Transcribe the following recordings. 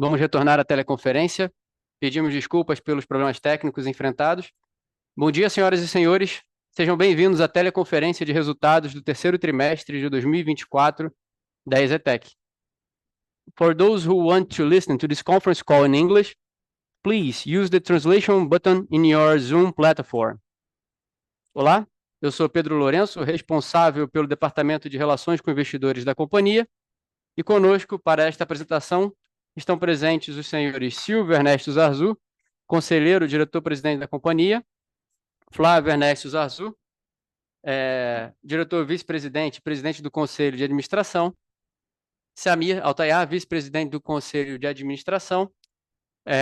Vamos retornar à teleconferência. Pedimos desculpas pelos problemas técnicos enfrentados. Bom dia, senhoras e senhores. Sejam bem-vindos à teleconferência de resultados do terceiro trimestre de 2024 da EZTEC. For those who want to listen to this conference call in English, please use the translation button in your Zoom platform. Olá, eu sou Pedro Lourenço, responsável pelo Departamento de Relações com Investidores da companhia, e conosco para esta apresentação estão presentes os senhores Silvio Ernesto Zarzur, conselheiro, diretor-presidente da companhia, Flávio Ernesto Zarzur, diretor vice-presidente, presidente do Conselho de Administração, Samir Altaiar, vice-presidente do Conselho de Administração,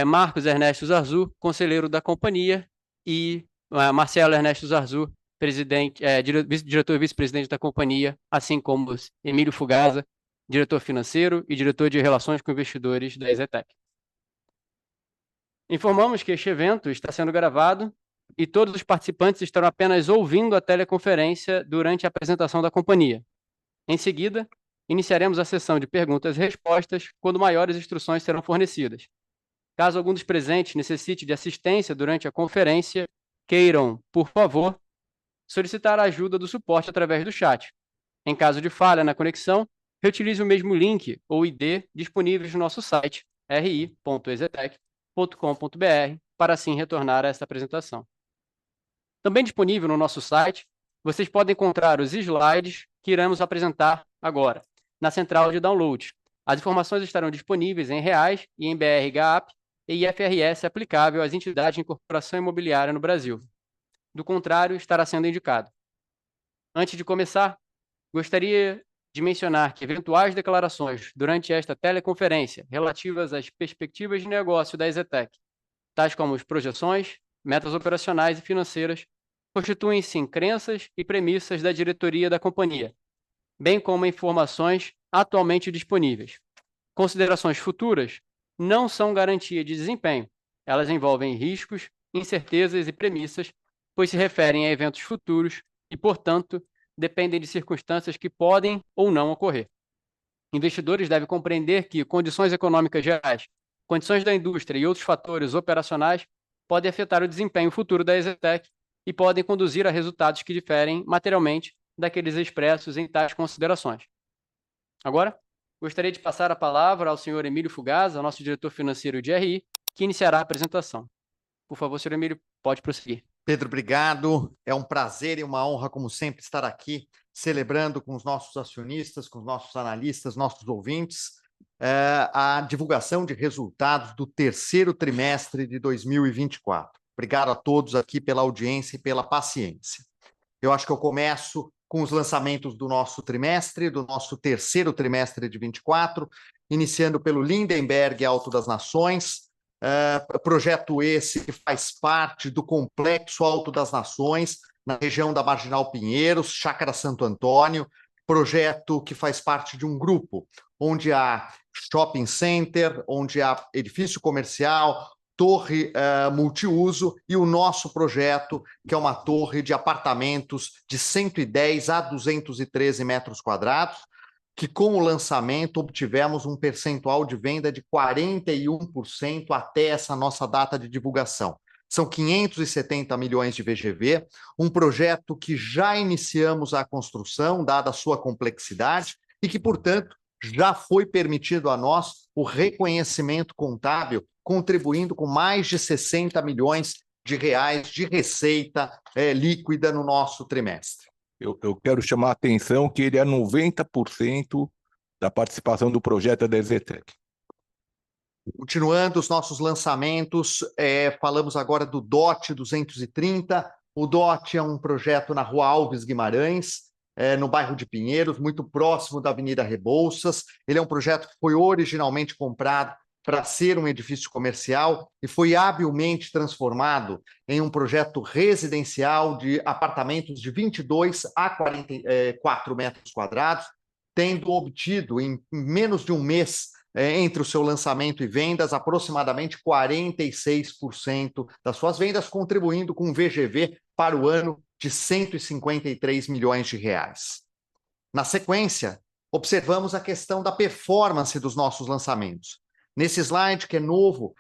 Marcos Ernesto Zarzur, conselheiro da companhia, e Marcelo Ernesto Zarzur, diretor vice-presidente da companhia, assim como Emílio Fugazza, diretor financeiro e diretor de Relações com Investidores da EZTEC. Informamos que este evento está sendo gravado e todos os participantes estarão apenas ouvindo a teleconferência durante a apresentação da companhia. Em seguida, iniciaremos a sessão de perguntas e respostas, quando maiores instruções serão fornecidas. Caso algum dos presentes necessite de assistência durante a conferência, queiram, por favor, solicitar a ajuda do suporte através do chat. Em caso de falha na conexão, reutilize o mesmo link ou ID disponíveis no nosso site, ri.exetec.com.br, para assim retornar a esta apresentação. Também disponível no nosso site, vocês podem encontrar os slides que iremos apresentar agora, na central de download. As informações estarão disponíveis em reais e em BR GAAP e IFRS aplicável às entidades de incorporação imobiliária no Brasil. Do contrário, estará sendo indicado. Antes de começar, gostaria de mencionar que eventuais declarações durante esta teleconferência relativas às perspectivas de negócio da EZTEC, tais como as projeções, metas operacionais e financeiras, constituem-se em crenças e premissas da diretoria da companhia, bem como informações atualmente disponíveis. Considerações futuras não são garantia de desempenho. Elas envolvem riscos, incertezas e premissas, pois se referem a eventos futuros e, portanto, dependem de circunstâncias que podem ou não ocorrer. Investidores devem compreender que condições econômicas gerais, condições da indústria e outros fatores operacionais podem afetar o desempenho futuro da EZTEC e podem conduzir a resultados que diferem materialmente daqueles expressos em tais considerações. Agora, gostaria de passar a palavra ao senhor Emílio Fugazza, nosso diretor financeiro de RI, que iniciará a apresentação. Por favor, senhor Emílio, pode prosseguir. Pedro, obrigado. É um prazer e uma honra, como sempre, estar aqui celebrando com os nossos acionistas, com os nossos analistas, nossos ouvintes, a divulgação de resultados do terceiro trimestre de 2024. Obrigado a todos aqui pela audiência e pela paciência. Eu acho que eu começo com os lançamentos do nosso trimestre, do nosso terceiro trimestre de 24, iniciando pelo Lindenberg Alto das Nações, projeto esse que faz parte do Complexo Alto das Nações, na região da Marginal Pinheiros, Chácara Santo Antônio, projeto que faz parte de um grupo onde há shopping center, onde há edifício comercial, torre multiuso e o nosso projeto, que é uma torre de apartamentos de 110 a 213 metros quadrados, que com o lançamento obtivemos um percentual de venda de 41% até essa nossa data de divulgação. São 570 milhões de VGV, um projeto que já iniciamos a construção, dada a sua complexidade, e que, portanto, já foi permitido a nós o reconhecimento contábil, contribuindo com mais de 60 milhões de reais de receita líquida no nosso trimestre. Eu quero chamar a atenção que ele é 90% da participação do projeto da EZTEC. Continuando os nossos lançamentos, falamos agora do DOT 230. O DOT é um projeto na Rua Alves Guimarães, no bairro de Pinheiros, muito próximo da Avenida Rebouças. Ele é um projeto que foi originalmente comprado para ser um edifício comercial e foi habilmente transformado em um projeto residencial de apartamentos de 22 a 44 metros quadrados, tendo obtido em menos de um mês, entre o seu lançamento e vendas, aproximadamente 46% das suas vendas, contribuindo com um VGV para o ano de 153 milhões de reais. Na sequência, observamos a questão da performance dos nossos lançamentos. Nesse slide, que é novo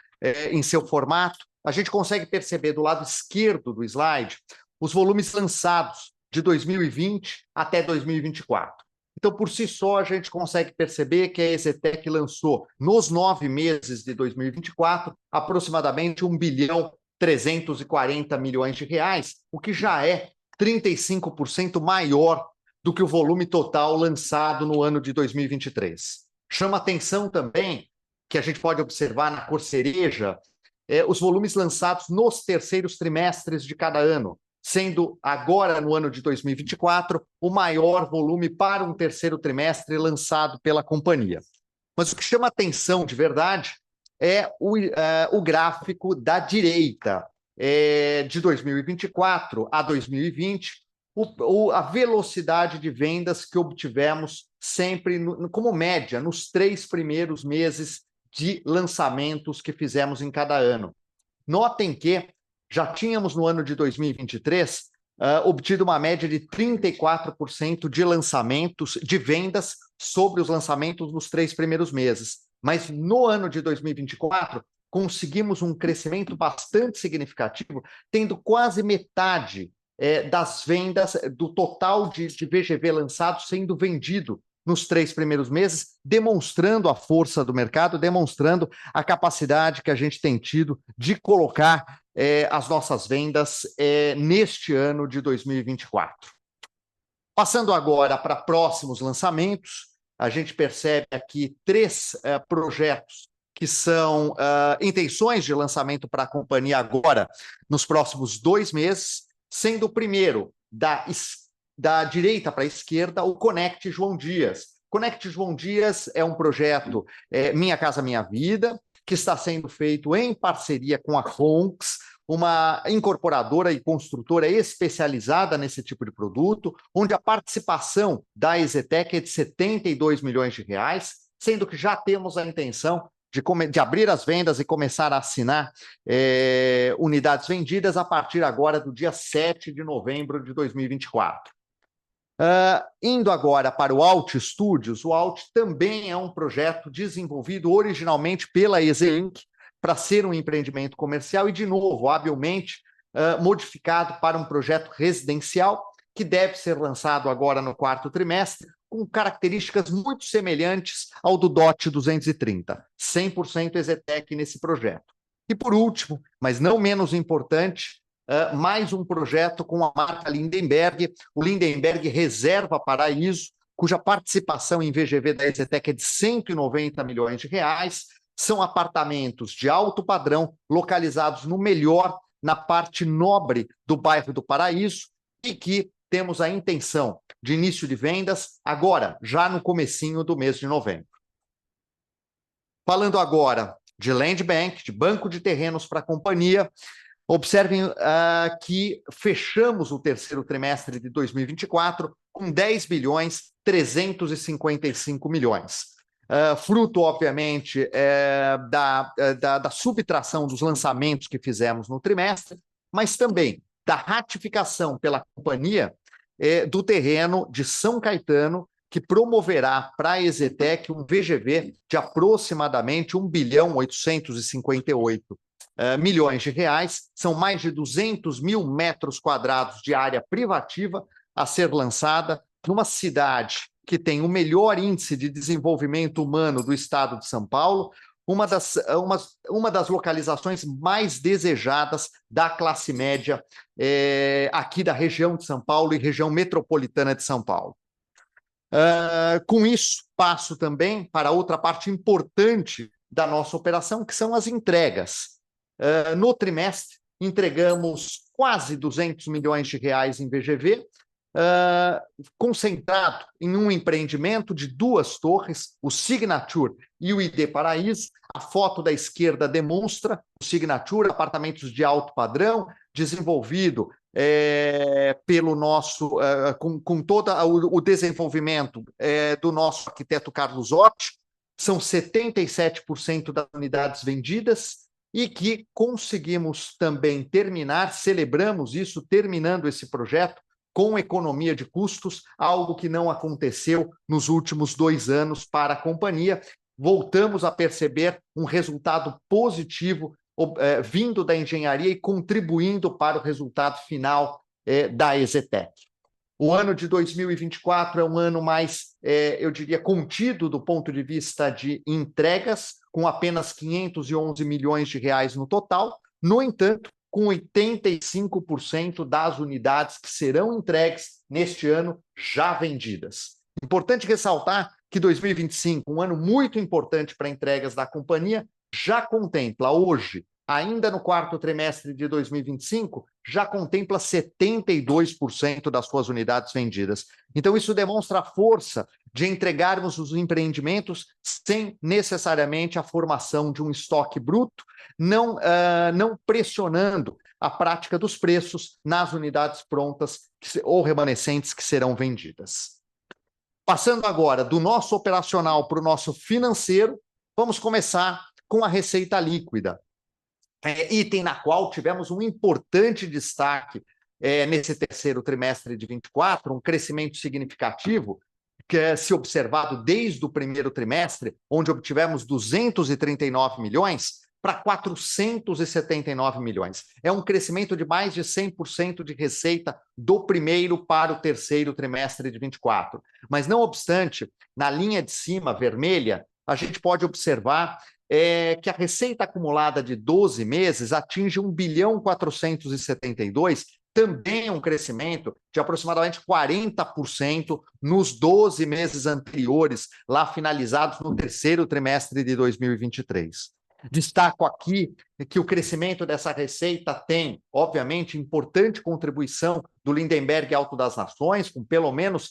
em seu formato, a gente consegue perceber do lado esquerdo do slide os volumes lançados de 2020 até 2024. Então, por si só, a gente consegue perceber que a EZTEC lançou, nos 9 meses de 2024, aproximadamente 1,340 bilhões de reais, o que já é 35% maior do que o volume total lançado no ano de 2023. Chama atenção também que a gente pode observar na cor cereja os volumes lançados nos terceiros trimestres de cada ano, sendo agora, no ano de 2024, o maior volume para um terceiro trimestre lançado pela companhia. Mas o que chama atenção de verdade é o gráfico da direita, de 2024 a 2020, a velocidade de vendas que obtivemos sempre, como média, nos 3 primeiros meses de lançamentos que fizemos em cada ano. Notem que já tínhamos no ano de 2023 obtido uma média de 34% de lançamentos, de vendas sobre os lançamentos nos 3 primeiros meses. Mas no ano de 2024, conseguimos um crescimento bastante significativo, tendo quase metade das vendas, do total de VGV lançado sendo vendido nos 3 primeiros meses, demonstrando a força do mercado, demonstrando a capacidade que a gente tem tido de colocar as nossas vendas neste ano de 2024. Passando agora para próximos lançamentos, a gente percebe aqui 3 projetos que são intenções de lançamento para a companhia agora, nos próximos 2 meses, sendo o primeiro da direita para a esquerda, o Conect João Dias. Conect João Dias é um projeto Minha Casa Minha Vida, que está sendo feito em parceria com a Ronx, uma incorporadora e construtora especializada nesse tipo de produto, onde a participação da EZTEC é de 72 milhões de reais, sendo que já temos a intenção de abrir as vendas e começar a assinar unidades vendidas a partir agora do dia 7 de novembro de 2024. Indo agora para o Alt Studios, o Alt também é um projeto desenvolvido originalmente pela EZ Inc. para ser um empreendimento comercial e, de novo, habilmente modificado para um projeto residencial que deve ser lançado agora no 4º trimestre, com características muito semelhantes ao do DOT 230, 100% EZTEC nesse projeto. E por último, mas não menos importante, mais um projeto com a marca Lindenberg, o Lindenberg Reserva Paraíso, cuja participação em VGV da EZTEC é de 190 milhões de reais, são apartamentos de alto padrão, localizados no melhor, na parte nobre do bairro do Paraíso, e que temos a intenção de início de vendas agora, já no comecinho do mês de novembro. Falando agora de Land Bank, de banco de terrenos para a companhia, observem que fechamos o 3º trimestre de 2024 com 10,355 bilhões. Fruto, obviamente, da subtração dos lançamentos que fizemos no trimestre, mas também da ratificação pela companhia do terreno de São Caetano, que promoverá para a EZTEC um VGV de aproximadamente 1,858 milhões de reais. São mais de 200 mil metros quadrados de área privativa a ser lançada numa cidade que tem o melhor índice de desenvolvimento humano do estado de São Paulo, uma das localizações mais desejadas da classe média aqui da região de São Paulo e região metropolitana de São Paulo. Com isso, passo também para outra parte importante da nossa operação, que são as entregas. No trimestre, entregamos quase 200 milhões de reais em VGV, concentrado em um empreendimento de 2 torres, o Signature e o ID Paraíso. A foto da esquerda demonstra o Signature, apartamentos de alto padrão, desenvolvido pelo nosso, com todo o desenvolvimento do nosso arquiteto Carlos Otti. São 77% das unidades vendidas e que conseguimos também celebramos isso, terminando esse projeto com economia de custos, algo que não aconteceu nos últimos 2 anos para a companhia, voltamos a perceber um resultado positivo vindo da engenharia e contribuindo para o resultado final da EZTEC. O ano de 2024 é um ano mais, eu diria, contido do ponto de vista de entregas, com apenas 511 milhões de reais no total. No entanto, com 85% das unidades que serão entregues neste ano já vendidas. Importante ressaltar que 2025, um ano muito importante para entregas da companhia, já contempla hoje, ainda no quarto trimestre de 2025, já contempla 72% das suas unidades vendidas. Então, isso demonstra a força de entregarmos os empreendimentos sem necessariamente a formação de um estoque bruto, não pressionando a prática dos preços nas unidades prontas ou remanescentes que serão vendidas. Passando agora do nosso operacional para o nosso financeiro, vamos começar com a receita líquida. Item na qual tivemos um importante destaque nesse terceiro trimestre de 24, um crescimento significativo, que é se observado desde o primeiro trimestre, onde obtivemos 239 milhões, para 479 milhões. É um crescimento de mais de 100% de receita do primeiro para o terceiro trimestre de 24. Mas, não obstante, na linha de cima, vermelha, a gente pode observar que a receita acumulada de 12 meses atinge 1 bilhão 472, também um crescimento de aproximadamente 40% nos 12 meses anteriores, lá finalizados no terceiro trimestre de 2023. Destaco aqui que o crescimento dessa receita tem, obviamente, importante contribuição do Lindenberg Alto das Nações, com pelo menos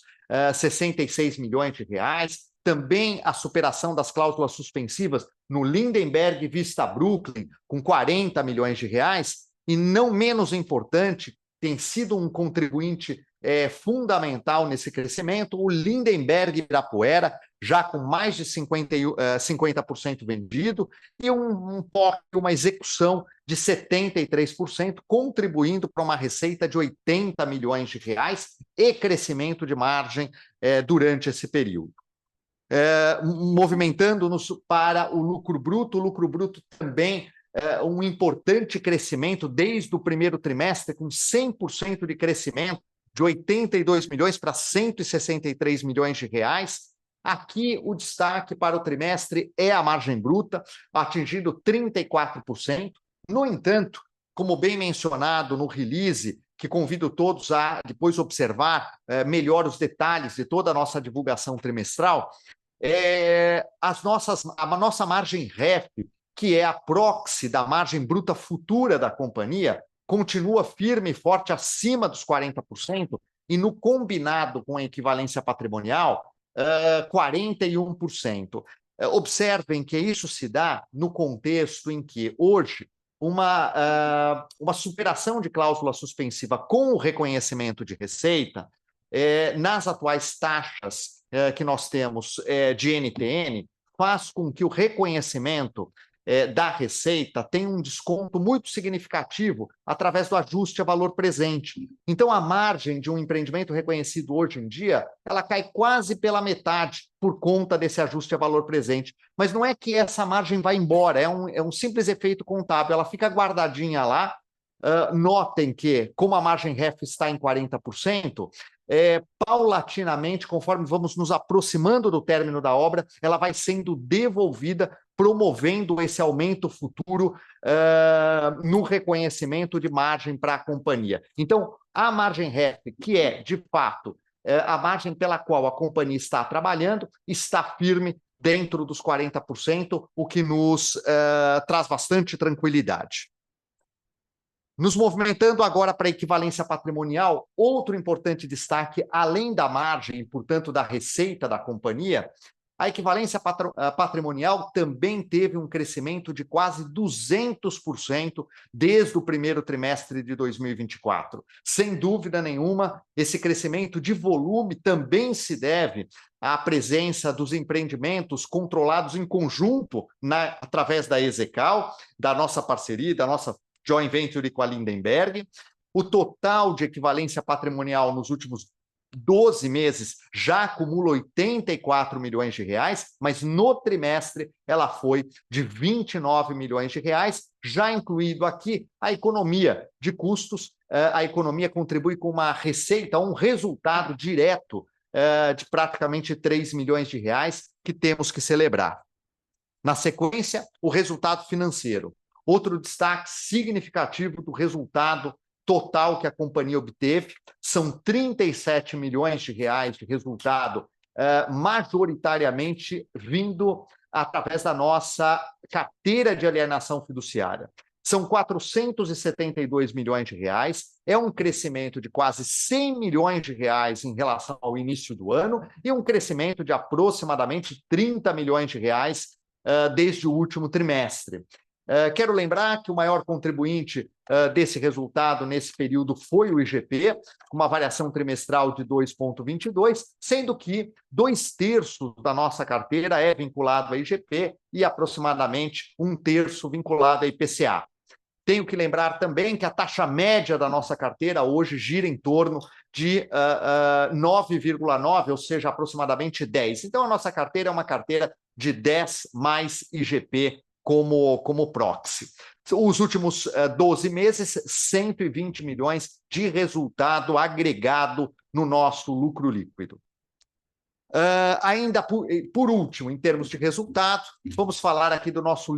66 milhões de reais, também a superação das cláusulas suspensivas no Lindenberg Vista Brooklyn, com 40 milhões de reais, e não menos importante, tem sido um contribuinte fundamental nesse crescimento, o Lindenberg Ibirapuera, já com mais de 50% vendido, e uma execução de 73%, contribuindo para uma receita de 80 milhões de reais e crescimento de margem durante esse período. Movimentando-nos para o lucro bruto também um importante crescimento desde o primeiro trimestre, com 100% de crescimento, de 82 milhões para 163 milhões de reais. Aqui o destaque para o trimestre é a margem bruta, atingindo 34%. No entanto, como bem mencionado no release, que convido todos a depois observar melhor os detalhes de toda a nossa divulgação trimestral, a nossa margem REF, que é a proxy da margem bruta futura da companhia, continua firme e forte acima dos 40%, e no combinado com a equivalência patrimonial, 41%. Observem que isso se dá no contexto em que hoje uma superação de cláusula suspensiva com o reconhecimento de receita, nas atuais taxas que nós temos de NTN, faz com que o reconhecimento da receita tenha um desconto muito significativo através do ajuste a valor presente. Então, a margem de um empreendimento reconhecido hoje em dia, ela cai quase pela metade por conta desse ajuste a valor presente. Mas não é que essa margem vai embora, é um simples efeito contábil, ela fica guardadinha lá. Notem que, como a margem REF está em 40%, paulatinamente, conforme vamos nos aproximando do término da obra, ela vai sendo devolvida, promovendo esse aumento futuro no reconhecimento de margem para a companhia. Então, a margem REF, que é, de fato, a margem pela qual a companhia está trabalhando, está firme dentro dos 40%, o que nos traz bastante tranquilidade. Nos movimentando agora para a equivalência patrimonial, outro importante destaque, além da margem e, portanto, da receita da companhia, a equivalência patrimonial também teve um crescimento de quase 200% desde o primeiro trimestre de 2024. Sem dúvida nenhuma, esse crescimento de volume também se deve à presença dos empreendimentos controlados em conjunto através da EZCAL, da nossa parceria, da nossa joint venture com a Lindenberg. O total de equivalência patrimonial nos últimos 12 meses já acumula 84 milhões de reais, mas no trimestre ela foi de 29 milhões de reais, já incluído aqui a economia de custos. A economia contribui com uma receita, um resultado direto de praticamente 3 milhões de reais que temos que celebrar. Na sequência, o resultado financeiro. Outro destaque significativo do resultado total que a companhia obteve, são 37 milhões de reais de resultado, majoritariamente vindo através da nossa carteira de alienação fiduciária. São 472 milhões de reais, é um crescimento de quase 100 milhões de reais em relação ao início do ano e um crescimento de aproximadamente 30 milhões de reais desde o último trimestre. Quero lembrar que o maior contribuinte desse resultado nesse período foi o IGP, com uma variação trimestral de 2,22, sendo que 2/3 da nossa carteira é vinculado a IGP e aproximadamente 1/3 vinculado a IPCA. Tenho que lembrar também que a taxa média da nossa carteira hoje gira em torno de 9,9, ou seja, aproximadamente 10. Então, a nossa carteira é uma carteira de 10 mais IGP como proxy. Os últimos 12 meses, 120 milhões de resultado agregado no nosso lucro líquido. Ainda por último, em termos de resultado, vamos falar aqui do nosso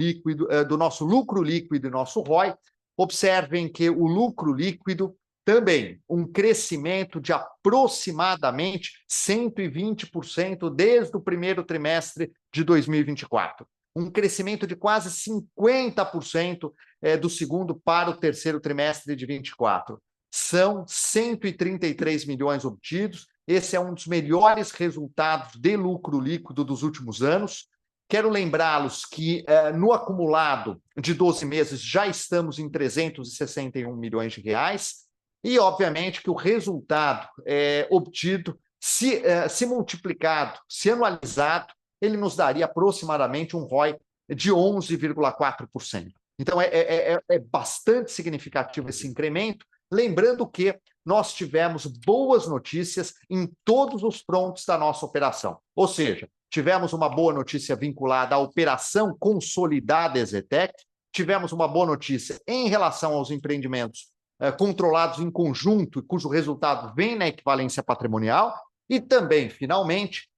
lucro líquido e nosso ROI. Observem que o lucro líquido também um crescimento de aproximadamente 120% desde o primeiro trimestre de 2024. Um crescimento de quase 50% do segundo para o terceiro trimestre de 24. São 133 milhões obtidos. Esse é um dos melhores resultados de lucro líquido dos últimos anos. Quero lembrá-los que no acumulado de 12 meses já estamos em 361 milhões de reais e, obviamente, que o resultado obtido, se multiplicado, se anualizado, ele nos daria aproximadamente um ROI de 11,4%. Então, é bastante significativo esse incremento, lembrando que nós tivemos boas notícias em todos os frontes da nossa operação. Ou seja, tivemos uma boa notícia vinculada à operação consolidada EZTEC, tivemos uma boa notícia em relação aos empreendimentos controlados em conjunto, cujo resultado vem na equivalência patrimonial, e também, finalmente,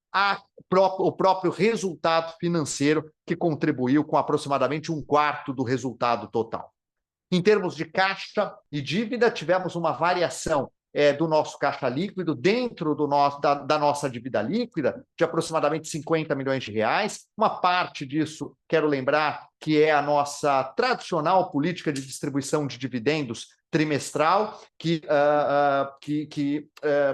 o próprio resultado financeiro, que contribuiu com aproximadamente 1/4 do resultado total. Em termos de caixa e dívida, tivemos uma variação do nosso caixa líquido dentro da nossa dívida líquida de aproximadamente 50 milhões de reais. Uma parte disso, quero lembrar, que é a nossa tradicional política de distribuição de dividendos trimestral, que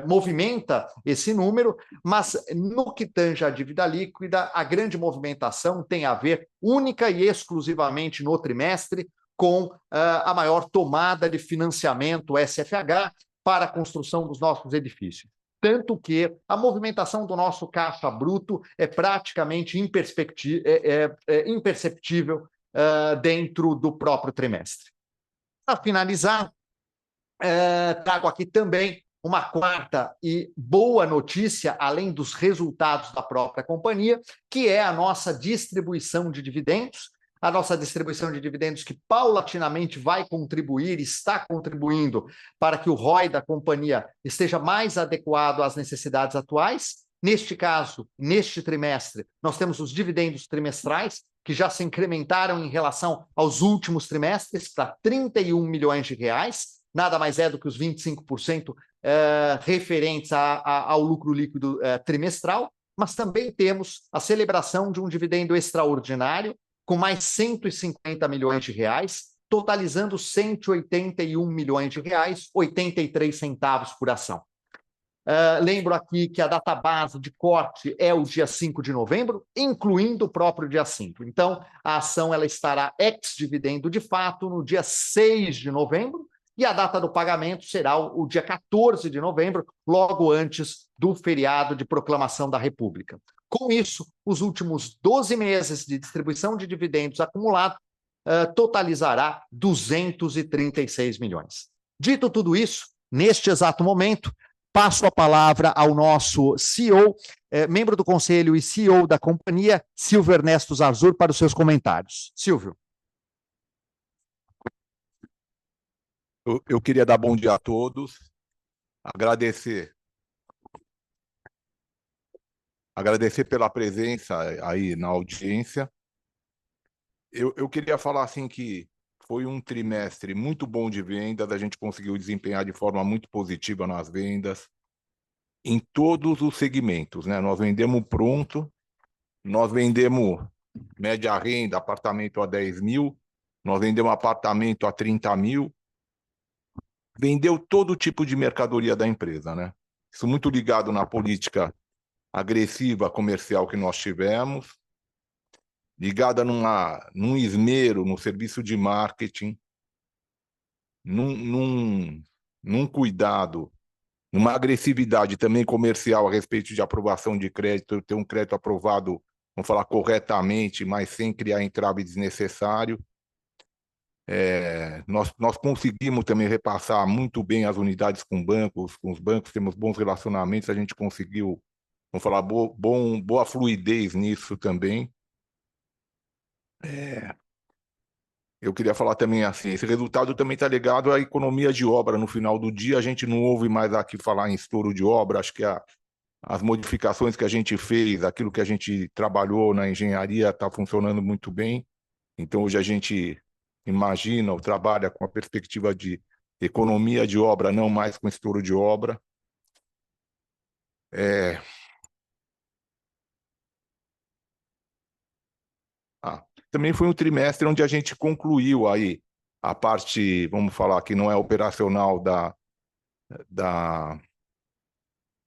movimenta esse número, mas no que tange à dívida líquida, a grande movimentação tem a ver única e exclusivamente no trimestre com a maior tomada de financiamento SFH para a construção dos nossos edifícios. Tanto que a movimentação do nosso caixa bruto é praticamente imperceptível dentro do próprio trimestre. Para finalizar, trago aqui também uma quarta e boa notícia, além dos resultados da própria companhia, que é a nossa distribuição de dividendos. A nossa distribuição de dividendos que paulatinamente vai contribuir, está contribuindo para que o ROI da companhia esteja mais adequado às necessidades atuais. Neste caso, neste trimestre, nós temos os dividendos trimestrais, que já se incrementaram em relação aos últimos trimestres para 31 milhões de reais, nada mais é do que os 25% referentes ao lucro líquido trimestral, mas também temos a celebração de um dividendo extraordinário, com mais 150 milhões de reais, totalizando 181 milhões de reais, 83 centavos por ação. Lembro aqui que a data base de corte é o dia 5 de novembro, incluindo o próprio dia 5. Então, a ação ela estará ex-dividendo de fato no dia 6 de novembro, e a data do pagamento será o dia 14 de novembro, logo antes do feriado de proclamação da República. Com isso, os últimos 12 meses de distribuição de dividendos acumulado totalizará 236 milhões. Dito tudo isso, neste exato momento, passo a palavra ao nosso CEO, membro do conselho e CEO da companhia, Silvio Ernesto Zarzur, para os seus comentários. Silvio. Eu queria dar bom dia a todos, agradecer pela presença aí na audiência. Eu queria falar assim que foi um trimestre muito bom de vendas, a gente conseguiu desempenhar de forma muito positiva nas vendas, em todos os segmentos, né? Nós vendemos pronto, nós vendemos média renda, apartamento a 10 mil, nós vendemos apartamento a 30 mil, vendeu todo tipo de mercadoria da empresa, né? Isso muito ligado na política agressiva comercial que nós tivemos, ligada num esmero no serviço de marketing, num cuidado, numa agressividade também comercial a respeito de aprovação de crédito, ter um crédito aprovado, vamos falar, corretamente, mas sem criar entrave desnecessário. Nós conseguimos também repassar muito bem as unidades com os bancos temos bons relacionamentos, a gente conseguiu, vamos falar, boa fluidez nisso também. Eu queria falar também assim, esse resultado também está ligado à economia de obra. No final do dia, a gente não ouve mais aqui falar em estouro de obra, acho que as modificações que a gente fez, aquilo que a gente trabalhou na engenharia está funcionando muito bem. Então, hoje a gente imagina ou trabalha com a perspectiva de economia de obra, não mais com estouro de obra. Também foi um trimestre onde a gente concluiu aí a parte, vamos falar, que não é operacional da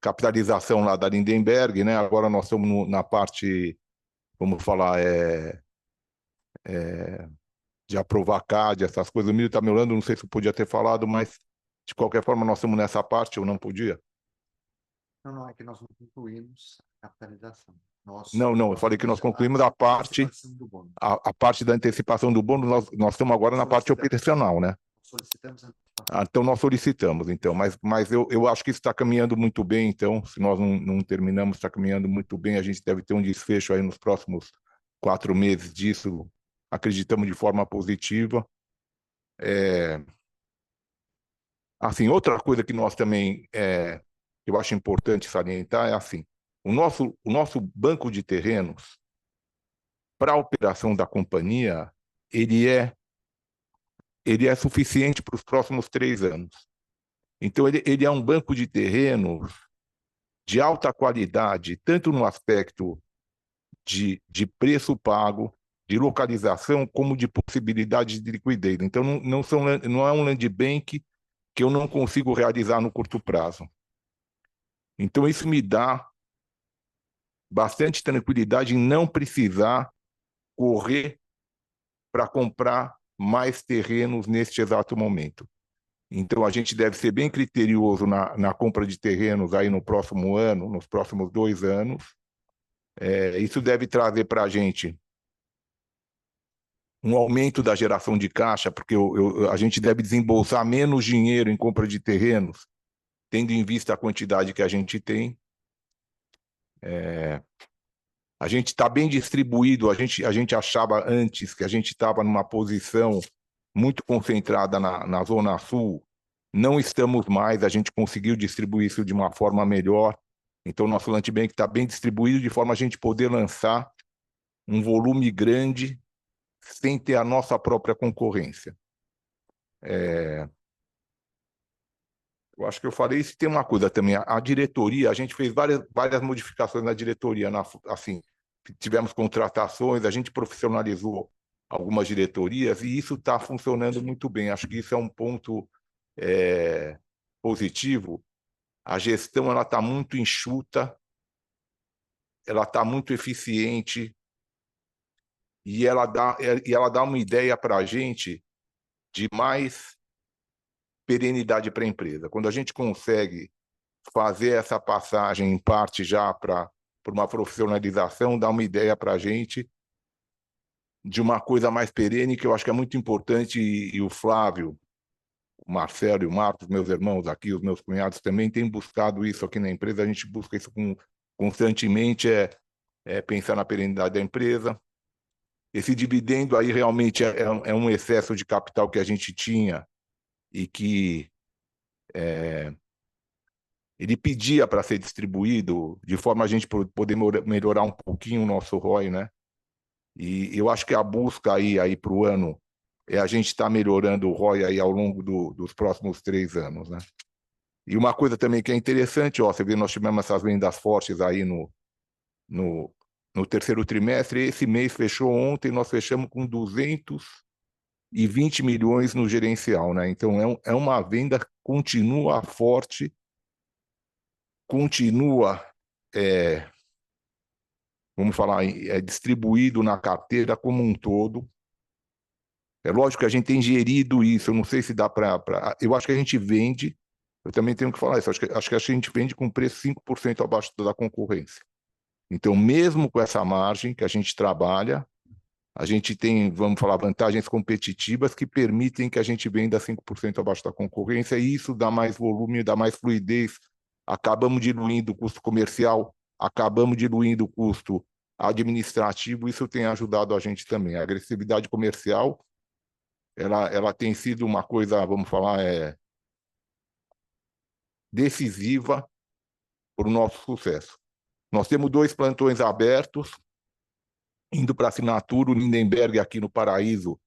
capitalização lá da Lindenberg, né? Agora nós estamos na parte, vamos falar, de aprovar CAD, essas coisas. O Milho está me olhando, não sei se eu podia ter falado, mas de qualquer forma nós estamos nessa parte, eu não podia. Não, é que nós não concluímos a capitalização. Não, eu falei que nós concluímos a parte da antecipação do bônus, nós estamos agora na parte operacional, né? Solicitamos então nós solicitamos, então, mas eu acho que isso está caminhando muito bem, então, se nós não terminamos, está caminhando muito bem, a gente deve ter um desfecho aí nos próximos 4 meses disso, acreditamos de forma positiva. Assim, outra coisa que nós também, eu acho importante salientar é assim, o nosso banco de terrenos, para a operação da companhia, ele é suficiente para os próximos 3 anos. Então, ele é um banco de terrenos de alta qualidade, tanto no aspecto de preço pago, de localização, como de possibilidade de liquidez. Então, não é um land bank que eu não consigo realizar no curto prazo. Então, isso me dá bastante tranquilidade em não precisar correr para comprar mais terrenos neste exato momento. Então, a gente deve ser bem criterioso na compra de terrenos aí no próximo ano, nos próximos 2 anos. Isso deve trazer para a gente um aumento da geração de caixa, porque a gente deve desembolsar menos dinheiro em compra de terrenos, tendo em vista a quantidade que a gente tem. A gente está bem distribuído, a gente achava antes que a gente estava numa posição muito concentrada na Zona Sul, não estamos mais, a gente conseguiu distribuir isso de uma forma melhor, então o nosso land bank está bem distribuído de forma a gente poder lançar um volume grande sem ter a nossa própria concorrência. Eu acho que eu falei isso, tem uma coisa também, a diretoria, a gente fez várias modificações na diretoria, assim, tivemos contratações, a gente profissionalizou algumas diretorias e isso está funcionando muito bem. Acho que isso é um ponto positivo. A gestão está muito enxuta, ela está muito eficiente e ela dá uma ideia para a gente de mais perenidade para a empresa. Quando a gente consegue fazer essa passagem em parte já por uma profissionalização, dá uma ideia para a gente de uma coisa mais perene, que eu acho que é muito importante, e o Flávio, Marcelo e o Marcos, meus irmãos aqui, os meus cunhados também têm buscado isso aqui na empresa. A gente busca isso constantemente, pensar na perenidade da empresa. Esse dividendo aí realmente é um excesso de capital que a gente tinha e que ele pedia para ser distribuído de forma a gente poder melhorar um pouquinho o nosso ROI, né? E eu acho que a busca aí para o ano é a gente estar melhorando o ROI aí ao longo dos próximos 3 anos, né? E uma coisa também que é interessante, ó, você vê, nós tivemos essas vendas fortes aí no terceiro trimestre. Esse mês fechou ontem, nós fechamos com 220 milhões no gerencial, né? Então é uma venda que continua forte, continua, vamos falar, distribuído na carteira como um todo. É lógico que a gente tem gerido isso, eu não sei se dá para... Eu acho que a gente vende, eu também tenho que falar isso, acho que a gente vende com preço 5% abaixo da concorrência. Então, mesmo com essa margem que a gente trabalha, a gente tem, vamos falar, vantagens competitivas que permitem que a gente venda 5% abaixo da concorrência, e isso dá mais volume, dá mais fluidez. Acabamos diluindo o custo comercial, acabamos diluindo o custo administrativo, isso tem ajudado a gente também. A agressividade comercial, ela tem sido uma coisa, vamos falar, decisiva para o nosso sucesso. Nós temos 2 plantões abertos, indo para assinatura, o Lindenberg aqui no Paraíso,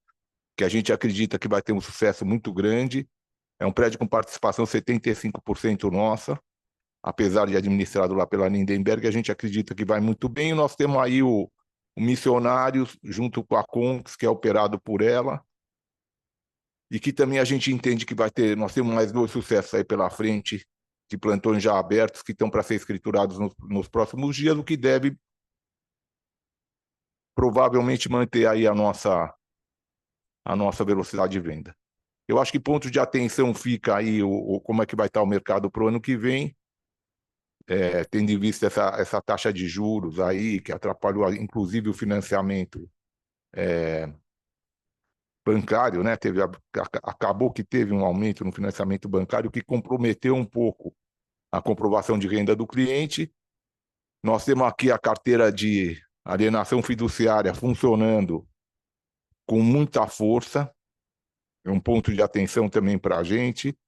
que a gente acredita que vai ter um sucesso muito grande. É um prédio com participação 75% nossa, apesar de administrado lá pela Lindenberg, a gente acredita que vai muito bem. E nós temos aí o Missionários, junto com a Conx, que é operado por ela, e que também a gente entende que vai ter, nós temos mais 2 sucessos aí pela frente, de plantões já abertos, que estão para ser escriturados nos próximos dias, o que deve provavelmente manter aí a nossa velocidade de venda. Eu acho que ponto de atenção fica aí como é que vai estar o mercado para o ano que vem, tendo em vista essa taxa de juros aí, que atrapalhou inclusive o financiamento bancário, né? Acabou que teve um aumento no financiamento bancário que comprometeu um pouco a comprovação de renda do cliente. Nós temos aqui a carteira de alienação fiduciária funcionando com muita força, é um ponto de atenção também para a gente.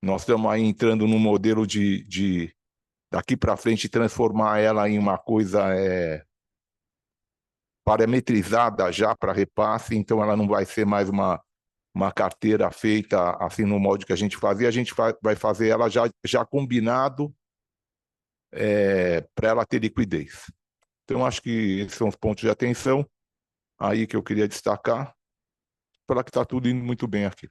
Nós estamos aí entrando num modelo de daqui para frente transformar ela em uma coisa parametrizada já para repasse, então ela não vai ser mais uma carteira feita assim no molde que a gente fazia, a gente vai fazer ela já combinado para ela ter liquidez. Então, acho que esses são os pontos de atenção aí que eu queria destacar, para que está tudo indo muito bem aqui.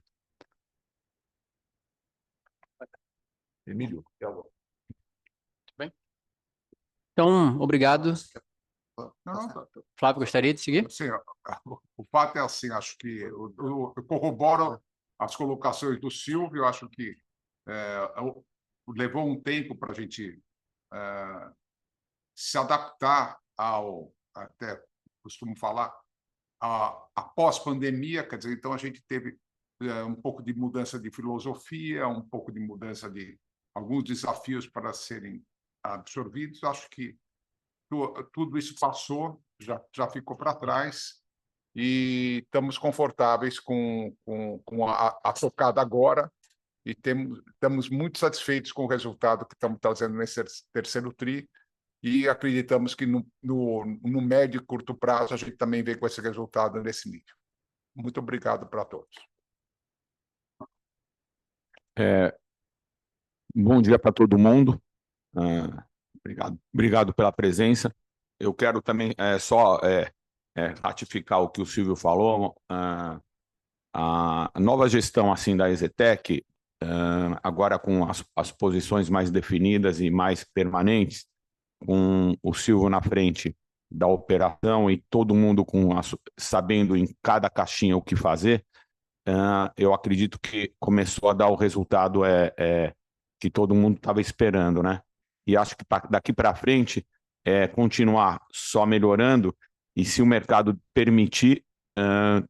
Emílio, Bem. Então, obrigado. Não, Flávio, gostaria de seguir? assim, o fato é assim, acho que eu corroboro as colocações do Silvio, acho que levou um tempo para a gente se adaptar até costumo falar, a pós-pandemia, quer dizer, então a gente teve um pouco de mudança de filosofia, um pouco de mudança de alguns desafios para serem absorvidos. Acho que tudo isso passou, já ficou para trás, e estamos confortáveis com a tocada agora, e estamos muito satisfeitos com o resultado que estamos trazendo nesse terceiro TRI, e acreditamos que no médio e curto prazo a gente também vem com esse resultado nesse nível. Muito obrigado para todos. Bom dia para todo mundo. Obrigado pela presença. Eu quero também só ratificar o que o Silvio falou. A nova gestão assim da EZTEC, agora com as posições mais definidas e mais permanentes, com o Silvio na frente da operação e todo mundo sabendo em cada caixinha o que fazer, eu acredito que começou a dar o resultado que todo mundo estava esperando, né? E acho que daqui para frente continuar só melhorando, e se o mercado permitir,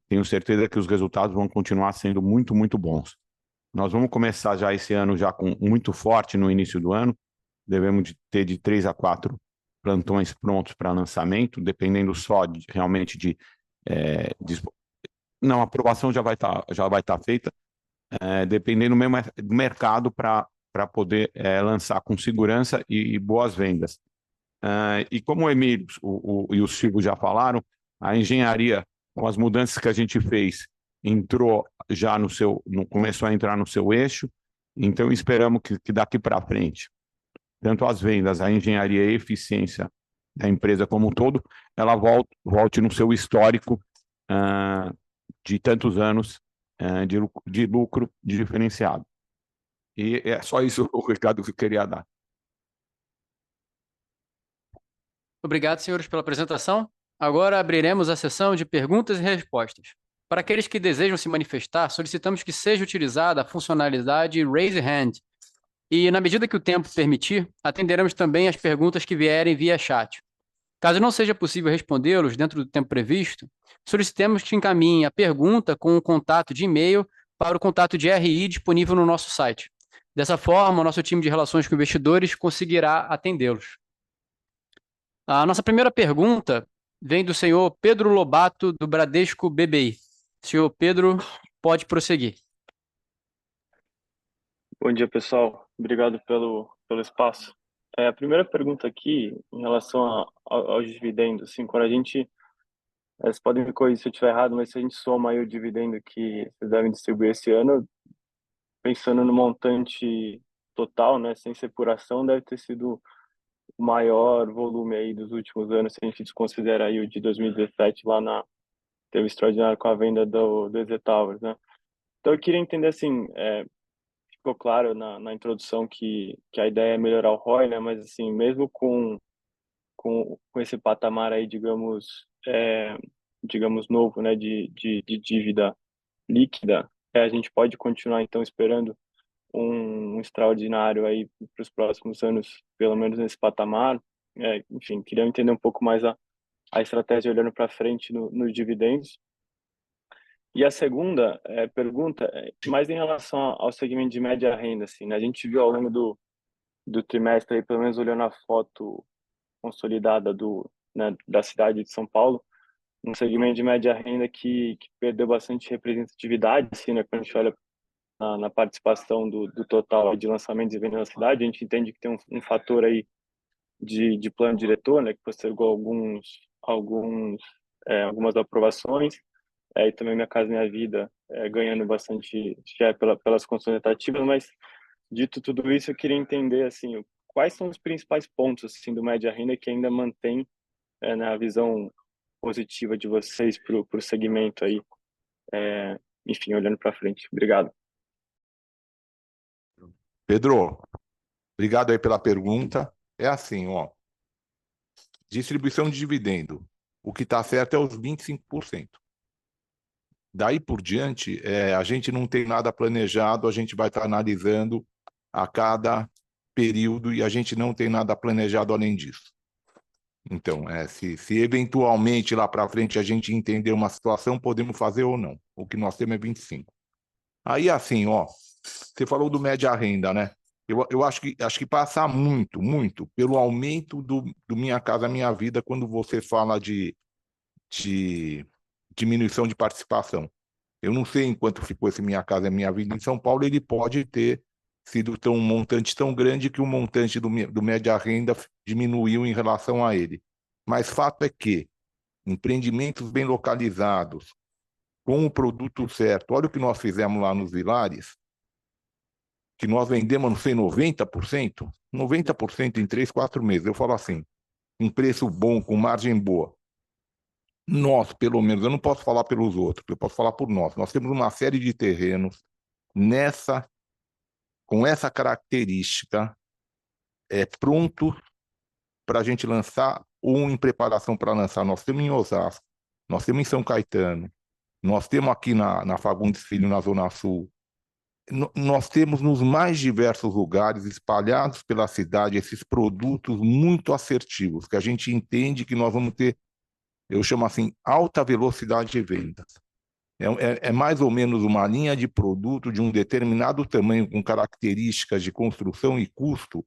tenho certeza que os resultados vão continuar sendo muito, muito bons. Nós vamos começar já esse ano já com muito forte no início do ano. Devemos ter de 3 a 4 plantões prontos para lançamento, dependendo só realmente não, a aprovação já vai estar feita, dependendo mesmo do mercado para poder lançar com segurança e boas vendas. E como o Emílio e o Silvio já falaram, a engenharia, com as mudanças que a gente fez, entrou já começou a entrar no seu eixo, então esperamos que daqui para frente, tanto as vendas, a engenharia e a eficiência da empresa como um todo, ela volte no seu histórico de tantos anos de lucro diferenciado. E é só isso o recado que eu queria dar. Obrigado, senhores, pela apresentação. Agora abriremos a sessão de perguntas e respostas. Para aqueles que desejam se manifestar, solicitamos que seja utilizada a funcionalidade Raise Hand. E, na medida que o tempo permitir, atenderemos também as perguntas que vierem via chat. Caso não seja possível respondê-los dentro do tempo previsto, solicitamos que encaminhe a pergunta com o contato de e-mail para o contato de RI disponível no nosso site. Dessa forma, o nosso time de relações com investidores conseguirá atendê-los. A nossa primeira pergunta vem do senhor Pedro Lobato, do Bradesco BBI. Senhor Pedro, pode prosseguir. Bom dia, pessoal. Obrigado pelo espaço. A primeira pergunta aqui, em relação aos dividendos, assim, quando a gente, vocês podem me corrigir se eu estiver errado, mas se a gente soma aí o dividendo que vocês devem distribuir esse ano, pensando no montante total, né, sem separação, deve ter sido o maior volume aí dos últimos anos, se a gente desconsidera aí o de 2017, teve extraordinário com a venda do EZ Towers, né? Então eu queria entender, assim, ficou claro na introdução que a ideia é melhorar o ROI, né? Mas, assim, mesmo com esse patamar aí, digamos novo, né, de dívida líquida, a gente pode continuar, então, esperando um extraordinário aí para os próximos anos, pelo menos nesse patamar. Enfim, queria entender um pouco mais a estratégia olhando para frente nos dividendos. E a segunda pergunta é mais em relação ao segmento de média renda, assim, né? A gente viu ao longo do trimestre, aí, pelo menos olhando a foto consolidada da cidade de São Paulo, um segmento de média renda que perdeu bastante representatividade, assim, né? Quando a gente olha na participação do total de lançamentos e vendas na cidade, a gente entende que tem um fator aí de plano diretor, né? Que postergou algumas aprovações, e também Minha Casa Minha Vida ganhando bastante share pelas condições atrativas, mas dito tudo isso, eu queria entender, assim, quais são os principais pontos, assim, do média renda que ainda mantém na visão positiva de vocês para o segmento aí, enfim, olhando para frente. Obrigado. Pedro, obrigado aí pela pergunta. É assim, ó, distribuição de dividendo, o que está certo é os 25%. Daí por diante, a gente não tem nada planejado, a gente vai estar analisando a cada período e a gente não tem nada planejado além disso. Então, se eventualmente lá para frente a gente entender uma situação, podemos fazer ou não. O que nós temos é 25. Aí assim, ó, você falou do média renda, né? Eu acho que passa muito, muito pelo aumento do Minha Casa Minha Vida quando você fala de diminuição de participação. Eu não sei em quanto ficou esse Minha Casa Minha Vida em São Paulo, ele pode ter sido um montante tão grande que o montante do média renda diminuiu em relação a ele. Mas fato é que empreendimentos bem localizados, com o produto certo, olha o que nós fizemos lá nos Vilares, que nós vendemos, não sei, 90%, 90% em 3, 4 meses. Eu falo assim, um preço bom, com margem boa. Nós, pelo menos, eu não posso falar pelos outros, eu posso falar por nós. Nós temos uma série de terrenos com essa característica pronto para a gente lançar ou em preparação para lançar. Nós temos em Osasco, nós temos em São Caetano, nós temos aqui na Fagundes Filho, na Zona Sul. Nós temos nos mais diversos lugares, espalhados pela cidade, esses produtos muito assertivos, que a gente entende que nós vamos ter, eu chamo assim, alta velocidade de vendas. É mais ou menos uma linha de produto de um determinado tamanho, com características de construção e custo,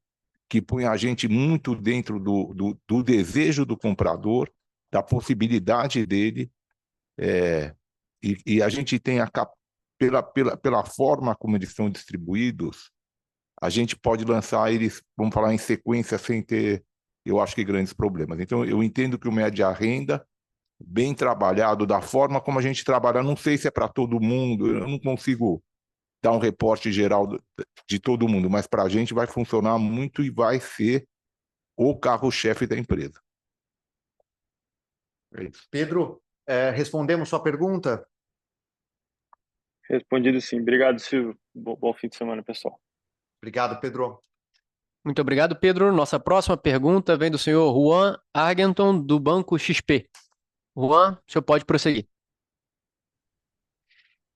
que põe a gente muito dentro do desejo do comprador, da possibilidade dele, e a gente tem pela forma como eles são distribuídos, a gente pode lançar eles, vamos falar, em sequência, sem ter, eu acho que, grandes problemas. Então, eu entendo que o média renda, bem trabalhado, da forma como a gente trabalha, não sei se é para todo mundo, eu não consigo dar um reporte geral de todo mundo, mas para a gente vai funcionar muito e vai ser o carro-chefe da empresa. É isso. Pedro, respondemos sua pergunta? Respondido sim. Obrigado, Silvio. Bom fim de semana, pessoal. Obrigado, Pedro. Muito obrigado, Pedro. Nossa próxima pergunta vem do senhor Juan Argenton, do Banco XP. Juan, o senhor pode prosseguir.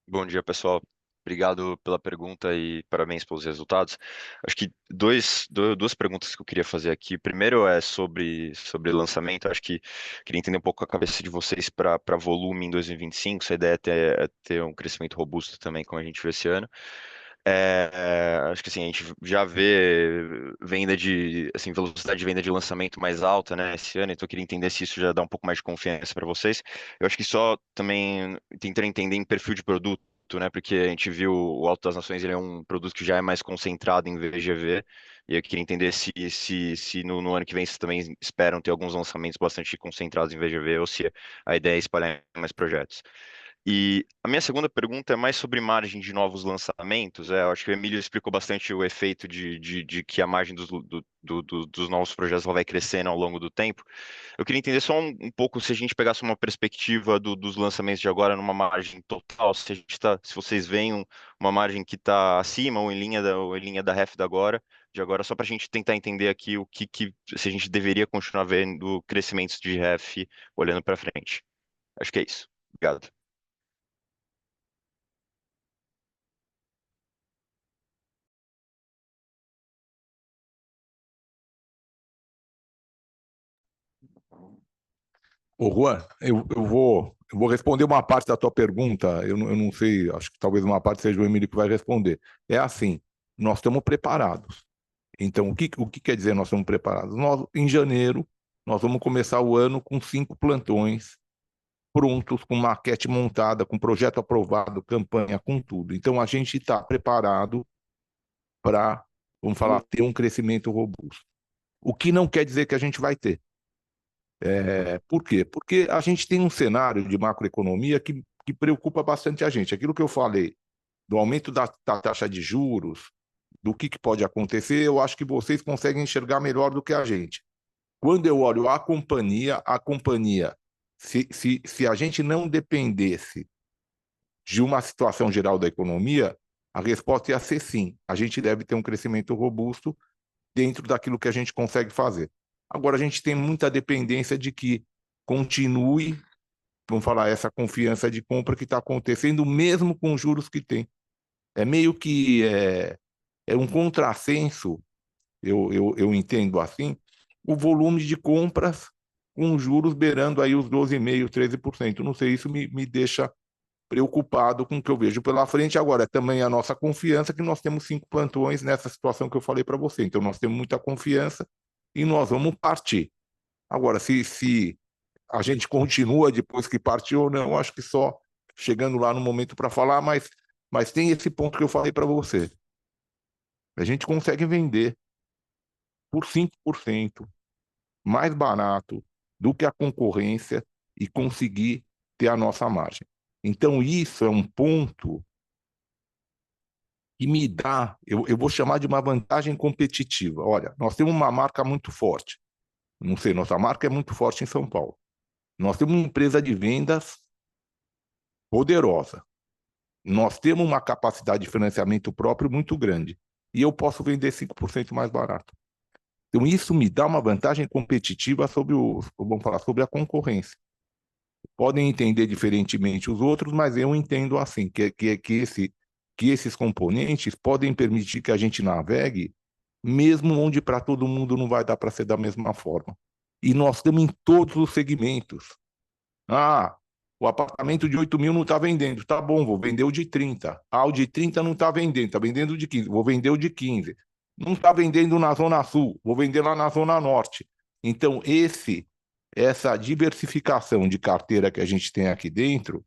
Bom dia, pessoal. Obrigado pela pergunta e parabéns pelos resultados. Acho que duas perguntas que eu queria fazer aqui. Primeiro é sobre lançamento. Acho que queria entender um pouco a cabeça de vocês para volume em 2025. Se a ideia é ter um crescimento robusto também, como a gente viu esse ano. Acho que assim, a gente já vê velocidade de venda de lançamento mais alta, né, esse ano, então eu queria entender se isso já dá um pouco mais de confiança para vocês. Eu acho que só também tentar entender em perfil de produto, né, porque a gente viu o Alto das Nações, ele é um produto que já é mais concentrado em VGV, e eu queria entender se no ano que vem vocês também esperam ter alguns lançamentos bastante concentrados em VGV, ou se a ideia é espalhar em mais projetos. E a minha segunda pergunta é mais sobre margem de novos lançamentos. Eu acho que o Emílio explicou bastante o efeito de que a margem dos novos projetos ela vai crescendo ao longo do tempo. Eu queria entender só um pouco se a gente pegasse uma perspectiva dos lançamentos de agora numa margem total, se vocês veem uma margem que está acima ou em linha da REF da agora, de agora, só para a gente tentar entender aqui se a gente deveria continuar vendo crescimentos de REF olhando para frente. Acho que é isso. Obrigado. Ô, Juan, eu vou responder uma parte da tua pergunta. Eu não sei, acho que talvez uma parte seja o Emílio que vai responder. É assim, nós estamos preparados. Então, o que quer dizer nós estamos preparados? Em janeiro, nós vamos começar o ano com 5 plantões prontos, com maquete montada, com projeto aprovado, campanha, com tudo. Então, a gente está preparado para, vamos falar, ter um crescimento robusto. O que não quer dizer que a gente vai ter. Por quê? Porque a gente tem um cenário de macroeconomia que preocupa bastante a gente. Aquilo que eu falei, do aumento da taxa de juros, do que pode acontecer, eu acho que vocês conseguem enxergar melhor do que a gente. Quando eu olho a companhia, se a gente não dependesse de uma situação geral da economia, a resposta ia ser sim. A gente deve ter um crescimento robusto dentro daquilo que a gente consegue fazer. Agora, a gente tem muita dependência de que continue, vamos falar, essa confiança de compra que está acontecendo, mesmo com os juros que tem. É meio que um contrassenso, eu entendo assim, o volume de compras com juros beirando aí os 12,5%, 13%. Não sei, isso me deixa preocupado com o que eu vejo pela frente. Agora, também a nossa confiança que nós temos 5 plantões nessa situação que eu falei para você. Então, nós temos muita confiança e nós vamos partir. Agora, se a gente continua depois que partiu ou não, acho que só chegando lá no momento para falar, mas tem esse ponto que eu falei para você. A gente consegue vender por 5% mais barato do que a concorrência e conseguir ter a nossa margem. Então, isso é um ponto que me dá, eu vou chamar de uma vantagem competitiva. Olha, nós temos uma marca muito forte. Não sei, nossa marca é muito forte em São Paulo. Nós temos uma empresa de vendas poderosa. Nós temos uma capacidade de financiamento próprio muito grande. E eu posso vender 5% mais barato. Então, isso me dá uma vantagem competitiva vamos falar, sobre a concorrência. Podem entender diferentemente os outros, mas eu entendo assim, que esses componentes podem permitir que a gente navegue, mesmo onde para todo mundo não vai dar para ser da mesma forma. E nós estamos em todos os segmentos. O apartamento de 8 mil não está vendendo. Tá bom, vou vender o de 30. Ah, o de 30 não está vendendo, está vendendo o de 15. Vou vender o de 15. Não está vendendo na Zona Sul, vou vender lá na Zona Norte. Então, essa diversificação de carteira que a gente tem aqui dentro,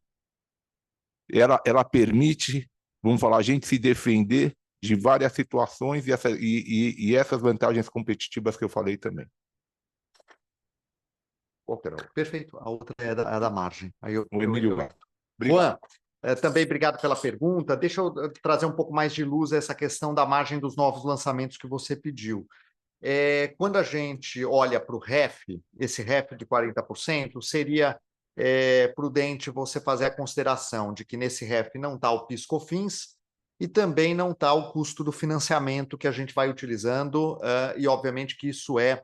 ela permite, vamos falar, a gente se defender de várias situações e essas vantagens competitivas que eu falei também. Perfeito. A outra é da margem. Aí O Emílio vai. Juan, também obrigado pela pergunta. Deixa eu trazer um pouco mais de luz a essa questão da margem dos novos lançamentos que você pediu. Quando a gente olha para o REF, esse REF de 40%, seria prudente você fazer a consideração de que nesse REF não está o PIS/COFINS e também não está o custo do financiamento que a gente vai utilizando, e obviamente que isso é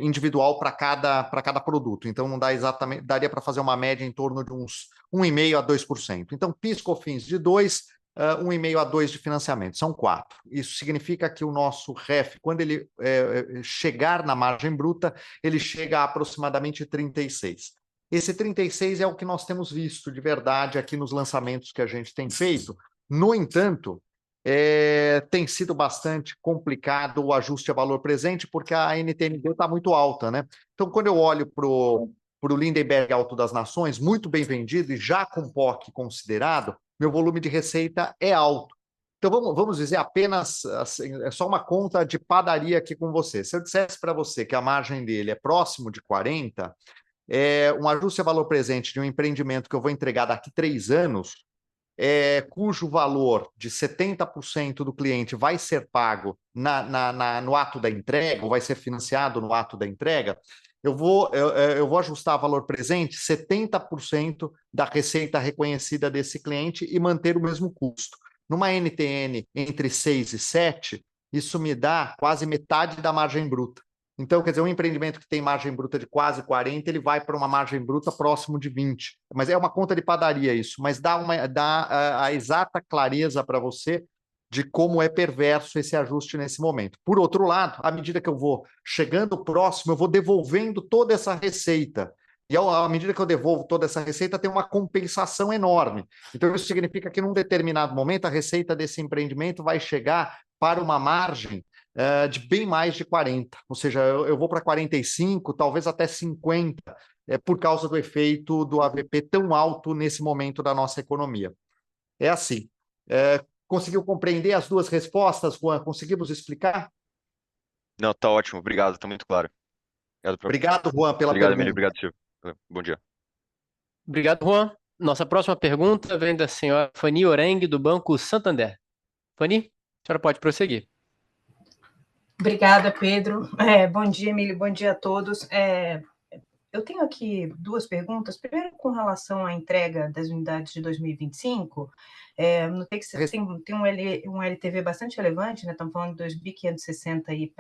individual para cada produto. Então, não dá exatamente, daria para fazer uma média em torno de uns 1,5% a 2%. Então, PIS/COFINS de 2%, 1,5% a 2% de financiamento, são 4%. Isso significa que o nosso REF, quando ele chegar na margem bruta, ele chega a aproximadamente 36%. Esse 36% é o que nós temos visto de verdade aqui nos lançamentos que a gente tem feito. No entanto, tem sido bastante complicado o ajuste a valor presente, porque a NTN-B está muito alta, né? Então, quando eu olho para o Lindenberg Alto das Nações, muito bem vendido e já com POC considerado, meu volume de receita é alto. Então, vamos dizer apenas, assim, é só uma conta de padaria aqui com você. Se eu dissesse para você que a margem dele é próximo de 40%, um ajuste a valor presente de um empreendimento que eu vou entregar daqui 3 anos, cujo valor de 70% do cliente vai ser pago no ato da entrega, ou vai ser financiado no ato da entrega, eu vou ajustar valor presente 70% da receita reconhecida desse cliente e manter o mesmo custo. Numa NTN entre 6 e 7, isso me dá quase metade da margem bruta. Então, quer dizer, um empreendimento que tem margem bruta de quase 40%, ele vai para uma margem bruta próximo de 20%. Mas é uma conta de padaria isso, mas dá a exata clareza para você de como é perverso esse ajuste nesse momento. Por outro lado, à medida que eu vou chegando próximo, eu vou devolvendo toda essa receita. E à medida que eu devolvo toda essa receita, tem uma compensação enorme. Então, isso significa que num determinado momento, a receita desse empreendimento vai chegar para uma margem de bem mais de 40%. Ou seja, eu vou para 45%, talvez até 50%, por causa do efeito do AVP tão alto nesse momento da nossa economia. É assim. Conseguiu compreender as duas respostas, Juan? Conseguimos explicar? Não, tá ótimo. Obrigado, tá muito claro. Obrigado, Juan, pela Obrigado, pergunta. Emílio. Obrigado, Silvio. Bom dia. Obrigado, Juan. Nossa próxima pergunta vem da senhora Fanny Oreng, do Banco Santander. Fanny, a senhora pode prosseguir. Obrigada, Pedro. Bom dia, Emílio. Bom dia a todos. Eu tenho aqui 2 perguntas. Primeiro, com relação à entrega das unidades de 2025, notei que você tem um LTV bastante relevante, né? Estamos falando de 2.560 aí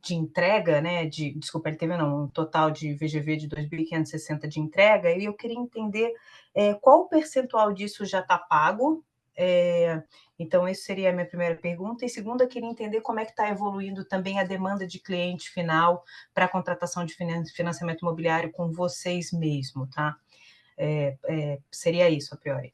de entrega, né? Desculpa, LTV não, um total de VGV de 2.560 de entrega, e eu queria entender qual o percentual disso já está pago. Então, essa seria a minha primeira pergunta. E segunda, eu queria entender como é que está evoluindo também a demanda de cliente final para a contratação de financiamento imobiliário com vocês mesmo, tá? Seria isso, a priori.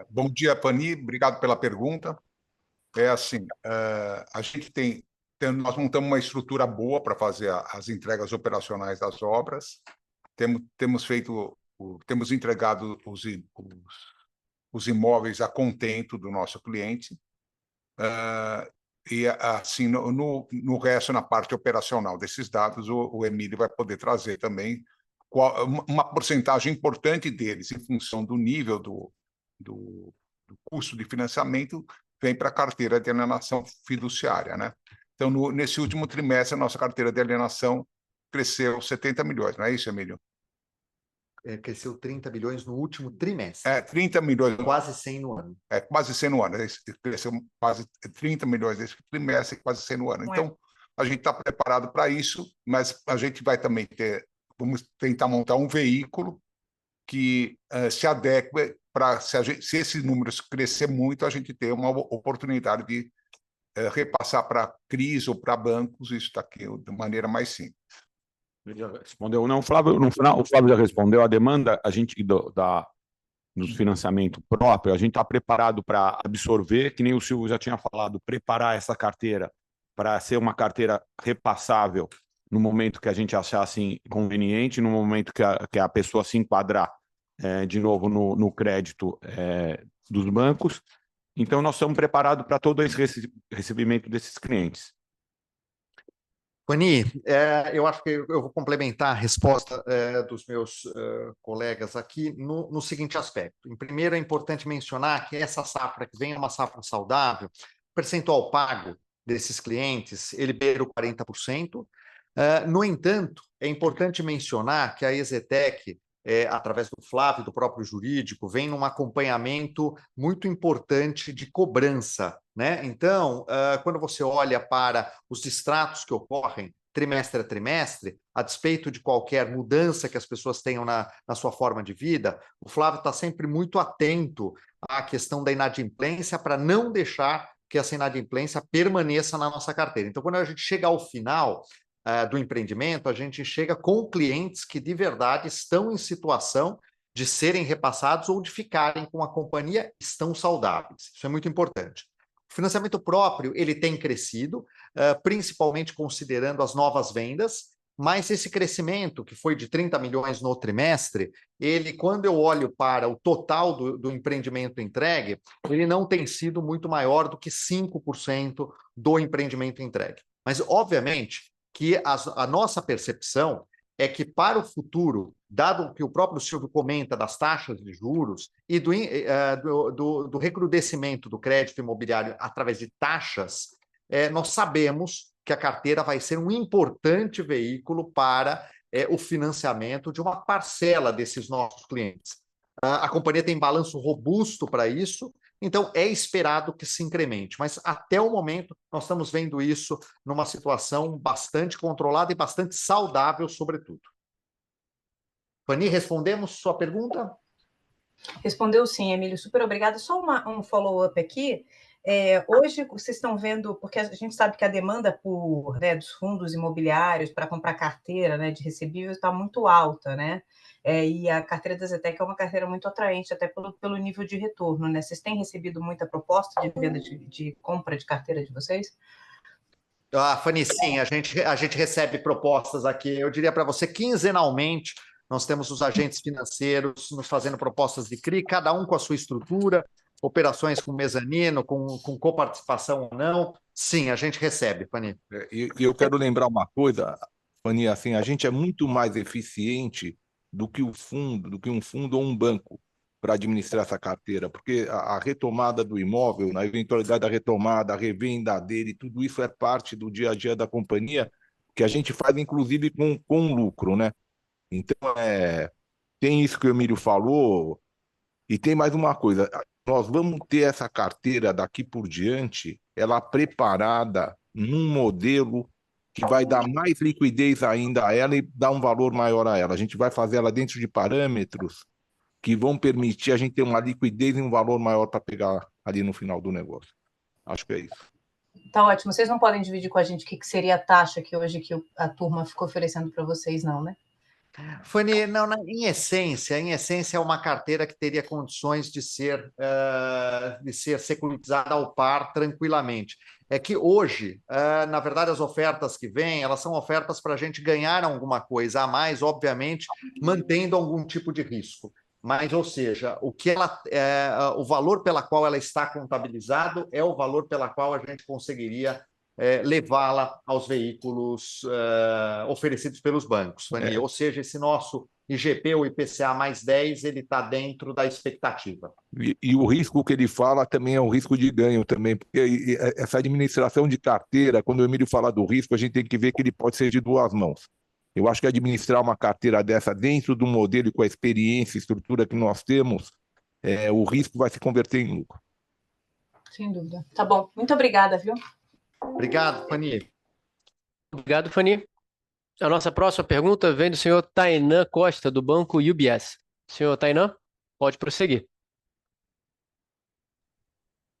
Bom dia, Pani. Obrigado pela pergunta. Nós montamos uma estrutura boa para fazer as entregas operacionais das obras. Temos entregado os imóveis a contento do nosso cliente. E assim, no resto, na parte operacional desses dados, o Emílio vai poder trazer também uma porcentagem importante deles, em função do nível do custo de financiamento, vem para a carteira de alienação fiduciária, né? Então, nesse último trimestre, a nossa carteira de alienação cresceu 70 milhões, não é isso, Emílio? cresceu 30 bilhões no último trimestre. 30 milhões. Quase 100 no ano. Quase 100 no ano. Cresceu quase 30 milhões esse trimestre, quase 100 no ano. Então, a gente está preparado para isso, mas a gente vai também vamos tentar montar um veículo que se adeque para, se esses números crescer muito, a gente ter uma oportunidade de repassar para CRIs ou para bancos, isso daqui de maneira mais simples. Ele já respondeu. Não, Flávio, no final, o Flávio já respondeu. A demanda, a gente dos financiamento próprio, a gente está preparado para absorver, que nem o Silvio já tinha falado, preparar essa carteira para ser uma carteira repassável no momento que a gente achar assim, conveniente, no momento que a pessoa se enquadrar de novo no crédito dos bancos. Então, nós estamos preparados para todo esse recebimento desses clientes. Fanny, eu acho que eu vou complementar a resposta dos meus colegas aqui no seguinte aspecto. Em primeiro, é importante mencionar que essa safra que vem é uma safra saudável, o percentual pago desses clientes, ele beira o 40%. No entanto, é importante mencionar que a EZTEC, através do Flávio, do próprio jurídico, vem num acompanhamento muito importante de cobrança, né? Então, quando você olha para os distratos que ocorrem trimestre a trimestre, a despeito de qualquer mudança que as pessoas tenham na sua forma de vida, o Flávio está sempre muito atento à questão da inadimplência para não deixar que essa inadimplência permaneça na nossa carteira. Então, quando a gente chega ao final do empreendimento, a gente chega com clientes que de verdade estão em situação de serem repassados ou de ficarem com a companhia, estão saudáveis. Isso é muito importante. O financiamento próprio, ele tem crescido, principalmente considerando as novas vendas, mas esse crescimento, que foi de 30 milhões no trimestre, ele, quando eu olho para o total do empreendimento entregue, ele não tem sido muito maior do que 5% do empreendimento entregue. Mas, obviamente, que a nossa percepção é que para o futuro, dado que o próprio Silvio comenta das taxas de juros e do recrudescimento do crédito imobiliário através de taxas, nós sabemos que a carteira vai ser um importante veículo para o financiamento de uma parcela desses nossos clientes. A companhia tem balanço robusto para isso, então é esperado que se incremente, mas até o momento nós estamos vendo isso numa situação bastante controlada e bastante saudável, sobretudo. Fanny, respondemos sua pergunta? Respondeu sim, Emílio, super obrigada. Só um follow-up aqui. Hoje vocês estão vendo, porque a gente sabe que a demanda dos fundos imobiliários para comprar carteira, né, de recebíveis está muito alta, né? E a carteira da EZTEC é uma carteira muito atraente, até pelo nível de retorno, né? Vocês têm recebido muita proposta de venda de compra de carteira de vocês? Fanny, sim, a gente recebe propostas aqui, eu diria para você, quinzenalmente. Nós temos os agentes financeiros nos fazendo propostas de CRI, cada um com a sua estrutura, operações com mezanino, com coparticipação ou não. Sim, a gente recebe, Fanny. E eu quero lembrar uma coisa, Fanny, assim, a gente é muito mais eficiente do que um fundo ou um banco para administrar essa carteira, porque a retomada do imóvel, na eventualidade da retomada, a revenda dele, tudo isso é parte do dia a dia da companhia, que a gente faz, inclusive, com lucro, né? Então, tem isso que o Emílio falou, e tem mais uma coisa, nós vamos ter essa carteira daqui por diante, ela preparada num modelo que vai dar mais liquidez ainda a ela e dar um valor maior a ela. A gente vai fazer ela dentro de parâmetros que vão permitir a gente ter uma liquidez e um valor maior para pegar ali no final do negócio. Acho que é isso. Tá ótimo. Vocês não podem dividir com a gente o que seria a taxa que hoje que a turma ficou oferecendo para vocês, não, né? Fanny, não, em essência é uma carteira que teria condições de ser securitizada ao par tranquilamente. É que hoje, na verdade, as ofertas que vêm, elas são ofertas para a gente ganhar alguma coisa a mais, obviamente, mantendo algum tipo de risco. Mas, ou seja, o valor pela qual ela está contabilizado é o valor pela qual a gente conseguiria levá-la aos veículos oferecidos pelos bancos, Fanny. Ou seja, esse nosso IGP, ou IPCA mais 10, ele está dentro da expectativa. E o risco que ele fala também é um risco de ganho também, porque essa administração de carteira, quando o Emílio fala do risco, a gente tem que ver que ele pode ser de duas mãos. Eu acho que administrar uma carteira dessa dentro do modelo e com a experiência e estrutura que nós temos, o risco vai se converter em lucro. Sem dúvida. Tá bom. Muito obrigada, viu? Obrigado, Fanny. Obrigado, Fanny. A nossa próxima pergunta vem do senhor Tainan Costa, do banco UBS. Senhor Tainan, pode prosseguir.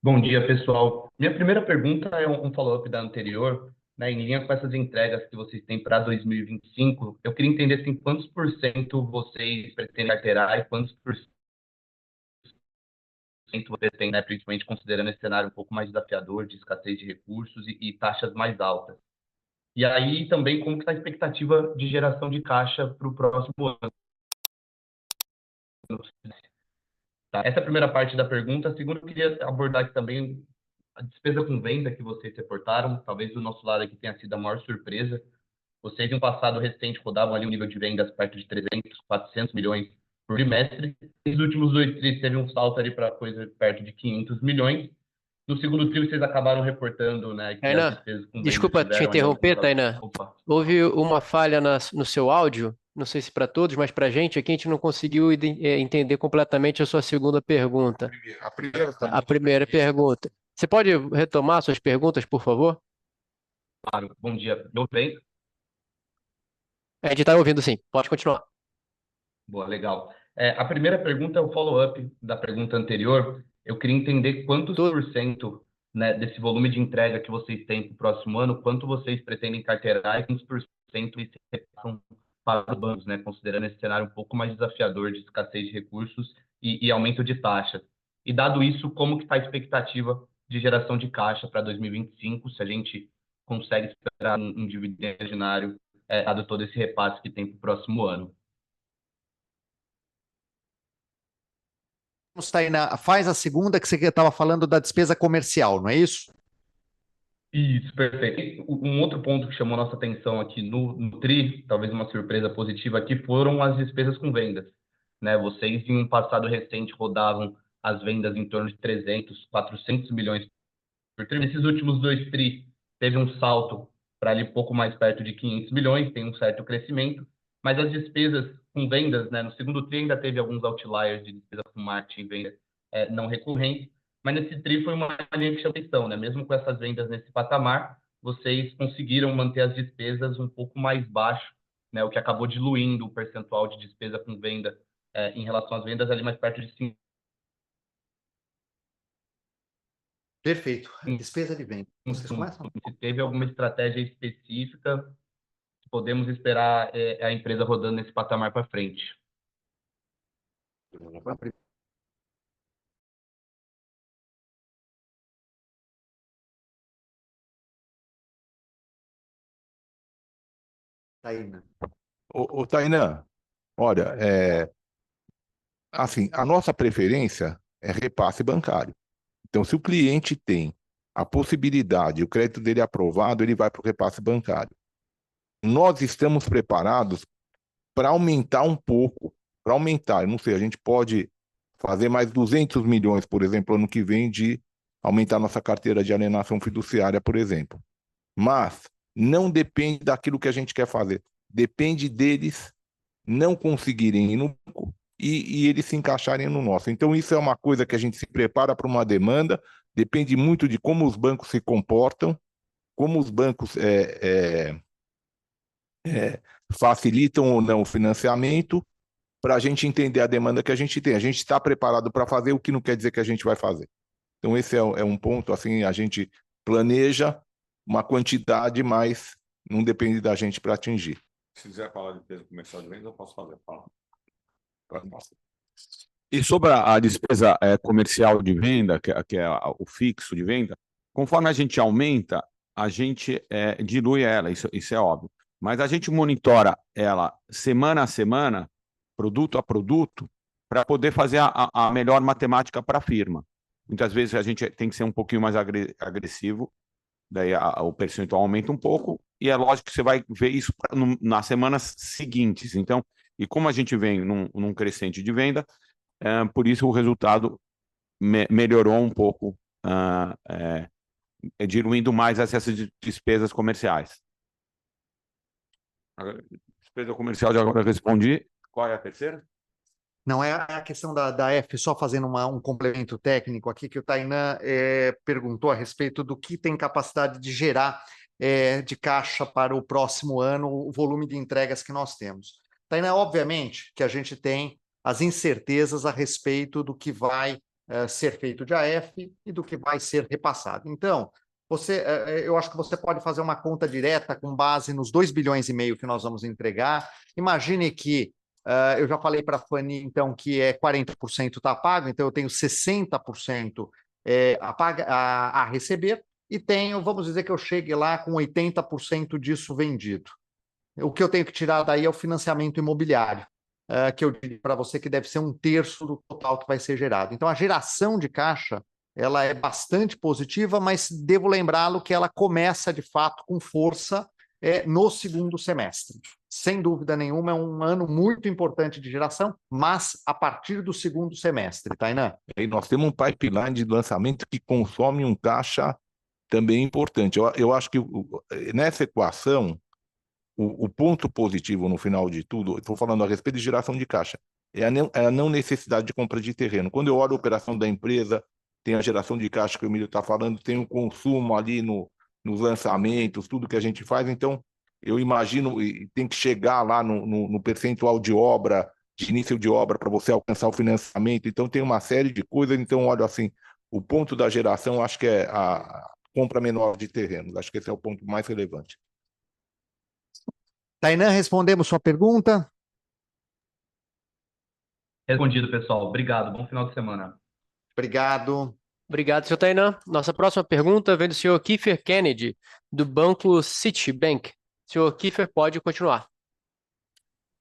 Bom dia, pessoal. Minha primeira pergunta é um follow-up da anterior, né? Em linha com essas entregas que vocês têm para 2025, eu queria entender assim, quantos por cento vocês pretendem carteirar e quantos por cento vocês têm, né? Principalmente considerando esse cenário um pouco mais desafiador de escassez de recursos e taxas mais altas. E aí também como que está a expectativa de geração de caixa para o próximo ano. Tá? Essa é a primeira parte da pergunta. A segunda, eu queria abordar aqui também a despesa com venda que vocês reportaram. Talvez do nosso lado aqui tenha sido a maior surpresa. Vocês, em um passado recente, rodavam ali um nível de vendas perto de 300, 400 milhões por trimestre. Nos últimos 2 trimestres teve um salto ali para coisa perto de 500 milhões. No segundo trimestre, vocês acabaram reportando, né, que Tainan, as despesas com desculpa vendas te interromper, Tainan. Opa. Houve uma falha no seu áudio, não sei se para todos, mas para a gente aqui, a gente não conseguiu entender completamente a sua segunda pergunta. A primeira pergunta. Você pode retomar suas perguntas, por favor? Claro. Bom dia. Me ouve bem? A gente está ouvindo, sim. Pode continuar. Boa, legal. A primeira pergunta é o follow-up da pergunta anterior. Eu queria entender quantos por cento, né, desse volume de entrega que vocês têm para o próximo ano, quanto vocês pretendem carteirar e quantos por cento se repassam para os bancos, né, considerando esse cenário um pouco mais desafiador de escassez de recursos e aumento de taxas. E dado isso, como que está a expectativa de geração de caixa para 2025, se a gente consegue esperar um dividendo ordinário, dado todo esse repasse que tem para o próximo ano? Tainá, faz a segunda que você estava falando da despesa comercial, não é isso? Isso, perfeito. Um outro ponto que chamou nossa atenção aqui no TRI, talvez uma surpresa positiva aqui, foram as despesas com vendas, né? Vocês, em um passado recente, rodavam as vendas em torno de 300, 400 milhões por TRI. Nesses últimos 2 TRI, teve um salto para ali pouco mais perto de 500 milhões, tem um certo crescimento, mas as despesas com vendas, né? No segundo TRI ainda teve alguns outliers de despesa com marketing e venda não recorrentes, mas nesse TRI foi uma linha que chamou atenção, né? Mesmo com essas vendas nesse patamar, vocês conseguiram manter as despesas um pouco mais baixo, né? O que acabou diluindo o percentual de despesa com venda em relação às vendas ali mais perto de 5%. Perfeito. Despesa de venda. Vocês começam? Se teve alguma estratégia específica, podemos esperar a empresa rodando nesse patamar para frente. Tainá. Ô, Tainan, olha, assim, a nossa preferência é repasse bancário. Então, se o cliente tem a possibilidade, o crédito dele é aprovado, ele vai para o repasse bancário. Nós estamos preparados para aumentar um pouco, para aumentar, eu não sei, a gente pode fazer mais 200 milhões, por exemplo, ano que vem, de aumentar nossa carteira de alienação fiduciária, por exemplo. Mas não depende daquilo que a gente quer fazer. Depende deles não conseguirem ir no banco e eles se encaixarem no nosso. Então, isso é uma coisa que a gente se prepara para uma demanda, depende muito de como os bancos se comportam, como os bancos facilitam ou não o financiamento, para a gente entender a demanda que a gente tem. A gente está preparado para fazer, o que não quer dizer que a gente vai fazer. Então, esse é um ponto, assim, a gente planeja uma quantidade, mas não depende da gente para atingir. Se quiser falar de despesa comercial de venda, eu posso fazer. Fala. E sobre a despesa comercial de venda, que é o fixo de venda, conforme a gente aumenta, a gente dilui ela, isso é óbvio. Mas a gente monitora ela semana a semana, produto a produto, para poder fazer a melhor matemática para a firma. Muitas vezes a gente tem que ser um pouquinho mais agressivo, daí o percentual aumenta um pouco, e é lógico que você vai ver isso nas semanas seguintes. Então, e como a gente vem num crescente de venda, por isso o resultado melhorou um pouco, diluindo mais essas despesas comerciais. Despesa comercial já agora respondi. Qual é a terceira? Não é a questão da F, só fazendo um complemento técnico aqui, que o Tainan perguntou a respeito do que tem capacidade de gerar de caixa para o próximo ano, o volume de entregas que nós temos. Tainan, obviamente que a gente tem as incertezas a respeito do que vai ser feito de AF e do que vai ser repassado. Então, eu acho que você pode fazer uma conta direta com base nos 2,5 bilhões que nós vamos entregar. Imagine que eu já falei para a Fanny, então, que 40% está pago, então eu tenho 60% a receber, e tenho, vamos dizer que eu chegue lá com 80% disso vendido. O que eu tenho que tirar daí é o financiamento imobiliário, que eu digo para você que deve ser 1/3 do total que vai ser gerado. Então, a geração de caixa, ela é bastante positiva, mas devo lembrá-lo que ela começa, de fato, com força no segundo semestre. Sem dúvida nenhuma, é um ano muito importante de geração, mas a partir do segundo semestre, Tainan. E nós temos um pipeline de lançamento que consome um caixa também importante. Eu acho que nessa equação, o ponto positivo no final de tudo, estou falando a respeito de geração de caixa, é a não necessidade de compra de terreno. Quando eu olho a operação da empresa, tem a geração de caixa que o Emílio está falando, tem o consumo ali nos lançamentos, tudo que a gente faz, então eu imagino, e tem que chegar lá no percentual de obra, de início de obra, para você alcançar o financiamento, então tem uma série de coisas, então olha assim, o ponto da geração acho que é a compra menor de terrenos, acho que esse é o ponto mais relevante. Tainan, respondemos sua pergunta? Respondido, pessoal. Obrigado. Bom final de semana. Obrigado. Obrigado, senhor Tainan. Nossa próxima pergunta vem do senhor Kiefer Kennedy, do banco Citibank. Senhor Kiefer, pode continuar.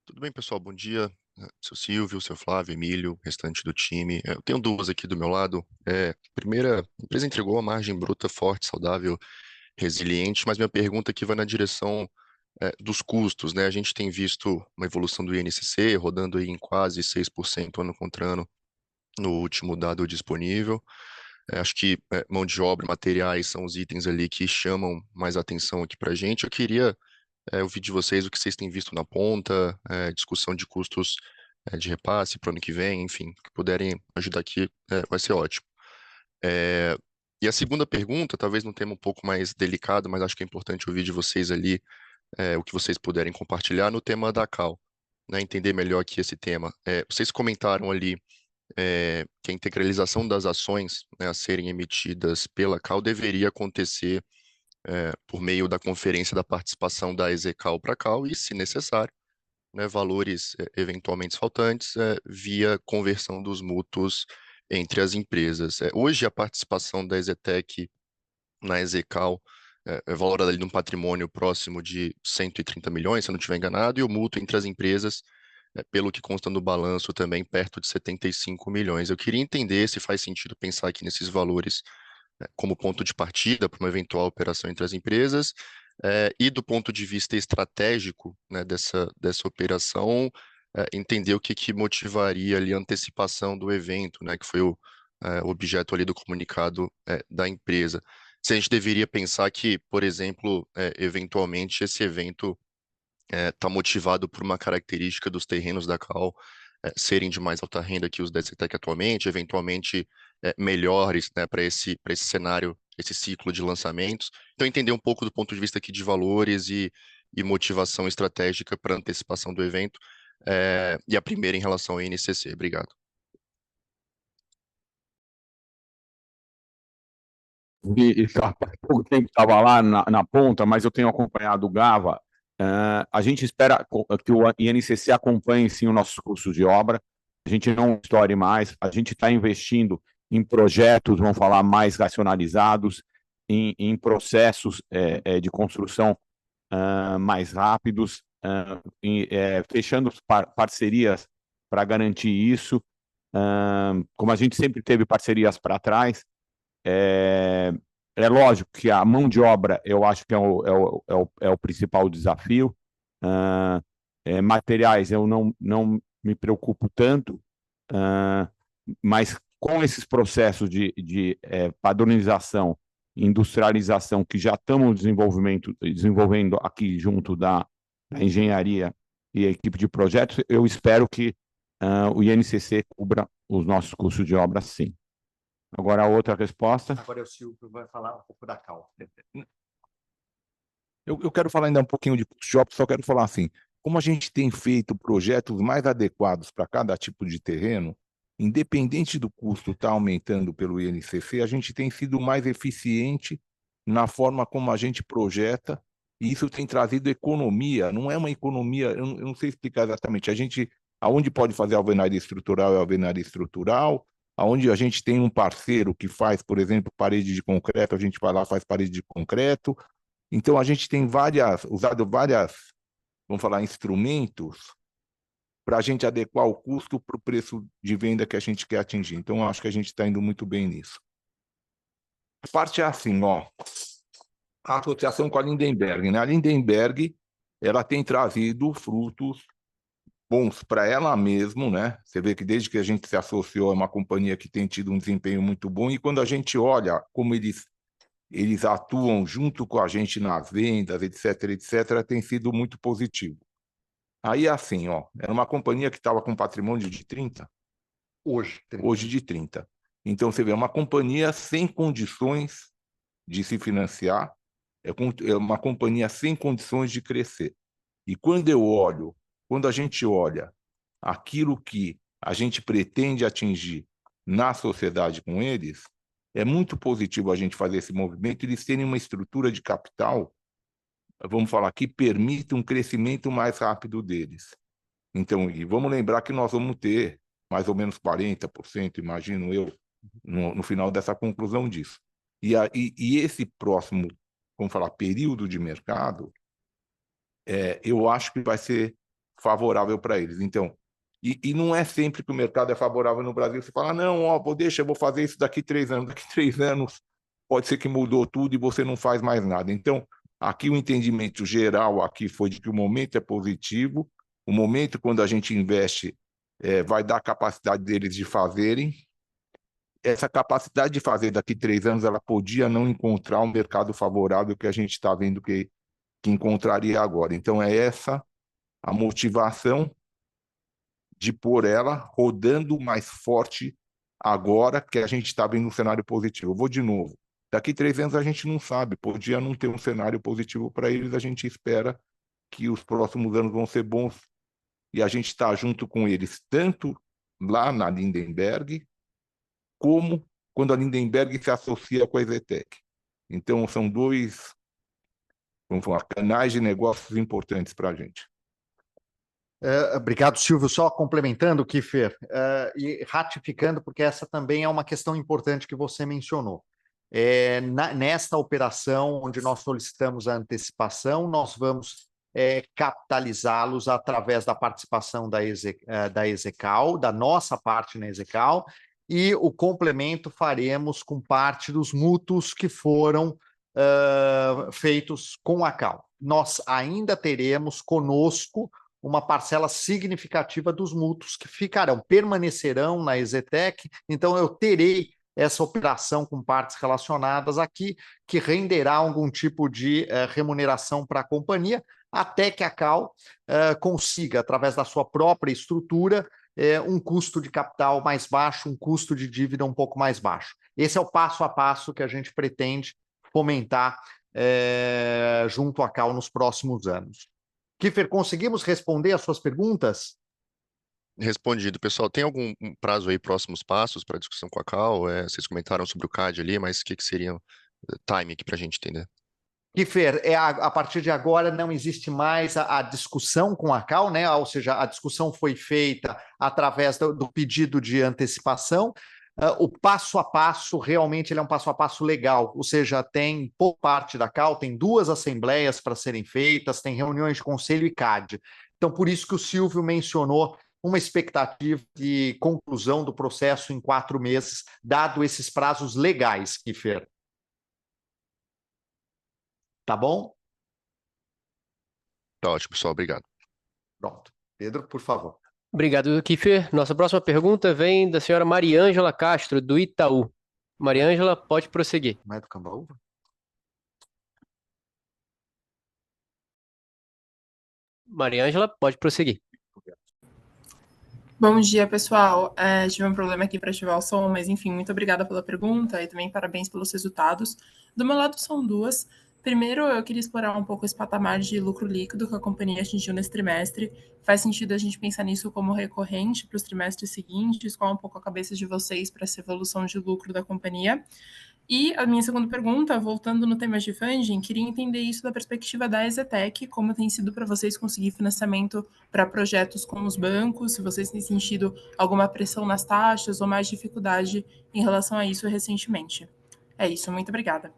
Tudo bem, pessoal? Bom dia. Seu Silvio, seu Flávio, Emílio, restante do time. Eu tenho duas aqui do meu lado. Primeira, a empresa entregou uma margem bruta forte, saudável, resiliente, mas minha pergunta aqui vai na direção dos custos, né? A gente tem visto uma evolução do INCC rodando aí em quase 6% ano contra ano no último dado disponível. Acho que mão de obra, materiais são os itens ali que chamam mais atenção aqui para a gente. Eu queria ouvir de vocês o que vocês têm visto na ponta, discussão de custos de repasse para o ano que vem, enfim, que puderem ajudar aqui, vai ser ótimo. E a segunda pergunta, talvez num tema um pouco mais delicado, mas acho que é importante ouvir de vocês ali o que vocês puderem compartilhar no tema da Cal, né, entender melhor aqui esse tema. Vocês comentaram ali que a integralização das ações, né, a serem emitidas pela Cal deveria acontecer por meio da conferência da participação da EZCAL para a Cal e, se necessário, né, valores eventualmente faltantes via conversão dos mútuos entre as empresas. Hoje, a participação da EZTEC na EZCAL é valorada ali num patrimônio próximo de 130 milhões, se eu não estiver enganado, e o mútuo entre as empresas, pelo que consta no balanço, também perto de 75 milhões. Eu queria entender se faz sentido pensar aqui nesses valores como ponto de partida para uma eventual operação entre as empresas, e do ponto de vista estratégico, né, dessa operação, entender o que motivaria ali a antecipação do evento, né, que foi o objeto ali do comunicado da empresa. Se a gente deveria pensar que, por exemplo, eventualmente esse evento está motivado por uma característica dos terrenos da Cal serem de mais alta renda que os da EZTEC atualmente, eventualmente melhores, né, para esse cenário, esse ciclo de lançamentos. Então, entender um pouco do ponto de vista aqui de valores e motivação estratégica para antecipação do evento. E a primeira em relação ao INCC. Obrigado. Pouco tempo estava lá na ponta, mas eu tenho acompanhado o GAVA. A gente espera que o INCC acompanhe sim os nossos custos de obra, a gente não estoure mais, a gente está investindo em projetos, vamos falar, mais racionalizados, em processos de construção mais rápidos, fechando parcerias para garantir isso. Como a gente sempre teve parcerias para trás, é lógico que a mão de obra, eu acho que é o principal desafio. Materiais, eu não me preocupo tanto, mas com esses processos de padronização, industrialização, que já estamos desenvolvendo aqui junto da da engenharia e a equipe de projetos, eu espero que o INCC cubra os nossos custos de obra, sim. Agora, a outra resposta. Agora o Silvio vai falar um pouco da Cal. Eu quero falar ainda um pouquinho de custo de obra, só quero falar assim, como a gente tem feito projetos mais adequados para cada tipo de terreno, independente do custo estar aumentando pelo INCC, a gente tem sido mais eficiente na forma como a gente projeta, e isso tem trazido economia, não é uma economia, eu não sei explicar exatamente, aonde pode fazer alvenaria estrutural é alvenaria estrutural, aonde a gente tem um parceiro que faz, por exemplo, parede de concreto, a gente vai lá e faz parede de concreto, então a gente tem usado várias, vamos falar, instrumentos para a gente adequar o custo para o preço de venda que a gente quer atingir. Então, eu acho que a gente está indo muito bem nisso. A parte é assim, ó, a associação com a Lindenberg, né? A Lindenberg, ela tem trazido frutos bons para ela mesmo, né? Você vê que desde que a gente se associou, é uma companhia que tem tido um desempenho muito bom, e quando a gente olha como eles atuam junto com a gente nas vendas, etc., tem sido muito positivo. Aí, assim, ó, era uma companhia que estava com patrimônio de 30. Hoje de 30. Então, você vê, é uma companhia sem condições de se financiar, é uma companhia sem condições de crescer. E quando a gente olha aquilo que a gente pretende atingir na sociedade com eles, é muito positivo a gente fazer esse movimento, eles terem uma estrutura de capital, vamos falar, que permita um crescimento mais rápido deles. Então, e vamos lembrar que nós vamos ter mais ou menos 40%, imagino eu, no final dessa conclusão disso. E esse próximo, vamos falar, período de mercado, eu acho que vai ser favorável para eles. Então, e não é sempre que o mercado é favorável no Brasil. Você fala, não, ó, eu vou fazer isso daqui 3 anos. Daqui 3 anos pode ser que mudou tudo e você não faz mais nada. Então, aqui o entendimento geral aqui foi de que o momento é positivo, o momento quando a gente investe vai dar a capacidade deles de fazerem. Essa capacidade de fazer daqui 3 anos, ela podia não encontrar um mercado favorável que a gente está vendo que encontraria agora. Então, é essa a motivação de pôr ela rodando mais forte agora que a gente está vendo um cenário positivo. Eu vou de novo. Daqui 3 anos a gente não sabe, podia não ter um cenário positivo para eles, a gente espera que os próximos anos vão ser bons e a gente está junto com eles, tanto lá na Lindenberg, como quando a Lindenberg se associa com a EZTEC. Então, são 2, vamos falar, canais de negócios importantes para a gente. Obrigado, Silvio. Só complementando, Kiffer, e ratificando, porque essa também é uma questão importante que você mencionou. Nesta operação, onde nós solicitamos a antecipação, nós vamos capitalizá-los através da participação da EZCAL, da nossa parte na EZCAL, e o complemento faremos com parte dos mútuos que foram feitos com a CAL. Nós ainda teremos conosco uma parcela significativa dos mútuos que permanecerão na EZTEC, então eu terei essa operação com partes relacionadas aqui, que renderá algum tipo de remuneração para a companhia, até que a CAL consiga, através da sua própria estrutura, um custo de capital mais baixo, um custo de dívida um pouco mais baixo. Esse é o passo a passo que a gente pretende fomentar junto à CAL nos próximos anos. Kiffer, conseguimos responder as suas perguntas? Respondido. Pessoal, tem algum prazo aí, próximos passos para discussão com a CAL? Vocês comentaram sobre o CAD ali, mas o que seria o time aqui para a gente entender? Kiffer, a partir de agora não existe mais a discussão com a CAL, né? Ou seja, a discussão foi feita através do pedido de antecipação. O passo a passo, realmente, ele é um passo a passo legal, ou seja, tem, por parte da CAL, tem 2 assembleias para serem feitas, tem reuniões de conselho e CAD. Então, por isso que o Silvio mencionou uma expectativa de conclusão do processo em 4 meses, dado esses prazos legais, Kiffer. Tá bom? Tá ótimo, pessoal. Obrigado. Pronto. Pedro, por favor. Obrigado, Kiffer. Nossa próxima pergunta vem da senhora Mariângela Castro, do Itaú. Mariângela, pode prosseguir. Não é do Cambaúva? Mariângela, pode prosseguir. Bom dia, pessoal. Tive um problema aqui para ativar o som, mas enfim, muito obrigada pela pergunta e também parabéns pelos resultados. Do meu lado, são duas. Primeiro, eu queria explorar um pouco esse patamar de lucro líquido que a companhia atingiu nesse trimestre. Faz sentido a gente pensar nisso como recorrente para os trimestres seguintes? Qual é um pouco a cabeça de vocês para essa evolução de lucro da companhia? E a minha segunda pergunta, voltando no tema de funding, queria entender isso da perspectiva da EZTEC, como tem sido para vocês conseguir financiamento para projetos com os bancos, se vocês têm sentido alguma pressão nas taxas ou mais dificuldade em relação a isso recentemente. É isso, muito obrigada.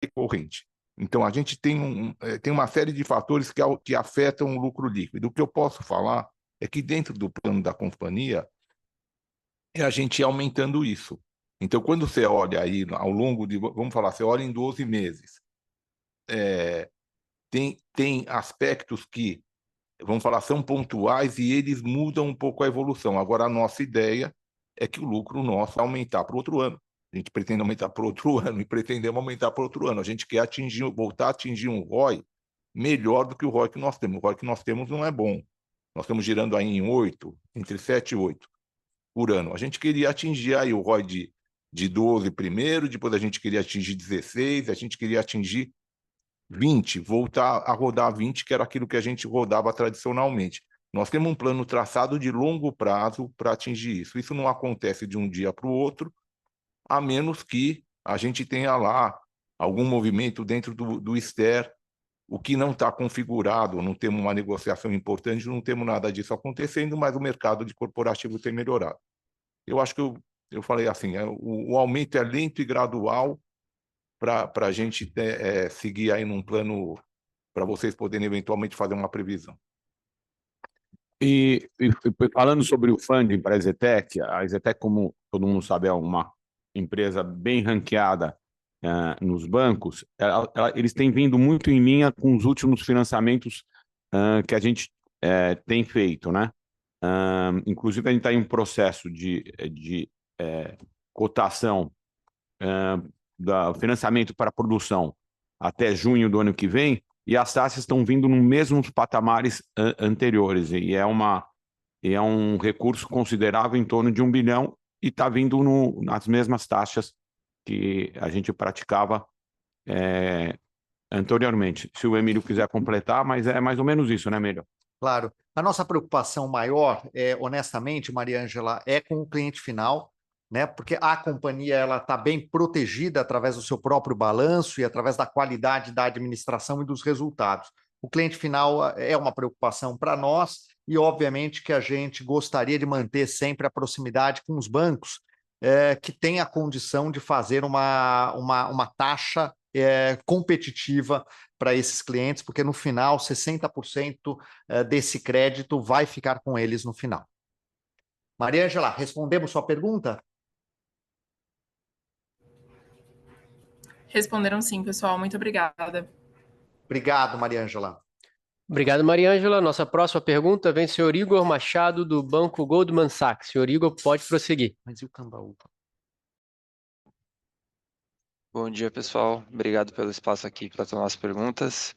Recorrente. Então, a gente tem uma série de fatores que afetam o lucro líquido. O que eu posso falar é que dentro do plano da companhia, é a gente ir aumentando isso. Então, quando você olha aí ao longo de, vamos falar, você olha em 12 meses, tem aspectos que, vamos falar, são pontuais e eles mudam um pouco a evolução. Agora, a nossa ideia é que o lucro nosso aumentar para o outro ano. A gente pretende aumentar para outro ano e pretendemos aumentar para outro ano. A gente quer voltar a atingir um ROI melhor do que o ROI que nós temos. O ROI que nós temos não é bom. Nós estamos girando aí em 8, entre 7 e 8 por ano. A gente queria atingir aí o ROI de 12 primeiro, depois a gente queria atingir 16, a gente queria atingir 20, voltar a rodar 20, que era aquilo que a gente rodava tradicionalmente. Nós temos um plano traçado de longo prazo para atingir isso. Isso não acontece de um dia para o outro, a menos que a gente tenha lá algum movimento dentro do STER, o que não está configurado, não temos uma negociação importante, não temos nada disso acontecendo, mas o mercado de corporativo tem melhorado. Eu acho que eu falei assim, o aumento é lento e gradual para a gente seguir aí num plano para vocês poderem eventualmente fazer uma previsão. E falando sobre o funding para a EZTEC, como todo mundo sabe, é uma empresa bem ranqueada nos bancos. Eles têm vindo muito em linha com os últimos financiamentos que a gente tem feito, né? Inclusive, a gente está em um processo de cotação do financiamento para produção até junho do ano que vem, e as taxas estão vindo nos mesmos patamares anteriores, e é um recurso considerável em torno de 1 bilhão, e está vindo nas mesmas taxas que a gente praticava anteriormente. Se o Emílio quiser completar, mas é mais ou menos isso, né, Emílio? Claro. A nossa preocupação maior, honestamente, Mariângela, é com o cliente final, né? Porque a companhia ela está bem protegida através do seu próprio balanço e através da qualidade da administração e dos resultados. O cliente final é uma preocupação para nós e, obviamente, que a gente gostaria de manter sempre a proximidade com os bancos que têm a condição de fazer uma taxa competitiva para esses clientes, porque no final 60% desse crédito vai ficar com eles no final. Mariângela, respondemos sua pergunta? Responderam sim, pessoal. Muito obrigada. Obrigado, Mariângela. Obrigado, Mariângela. Nossa próxima pergunta vem do senhor Igor Machado, do Banco Goldman Sachs. Senhor Igor, pode prosseguir. Mas e o Cambaú? Bom dia, pessoal. Obrigado pelo espaço aqui para tomar as perguntas.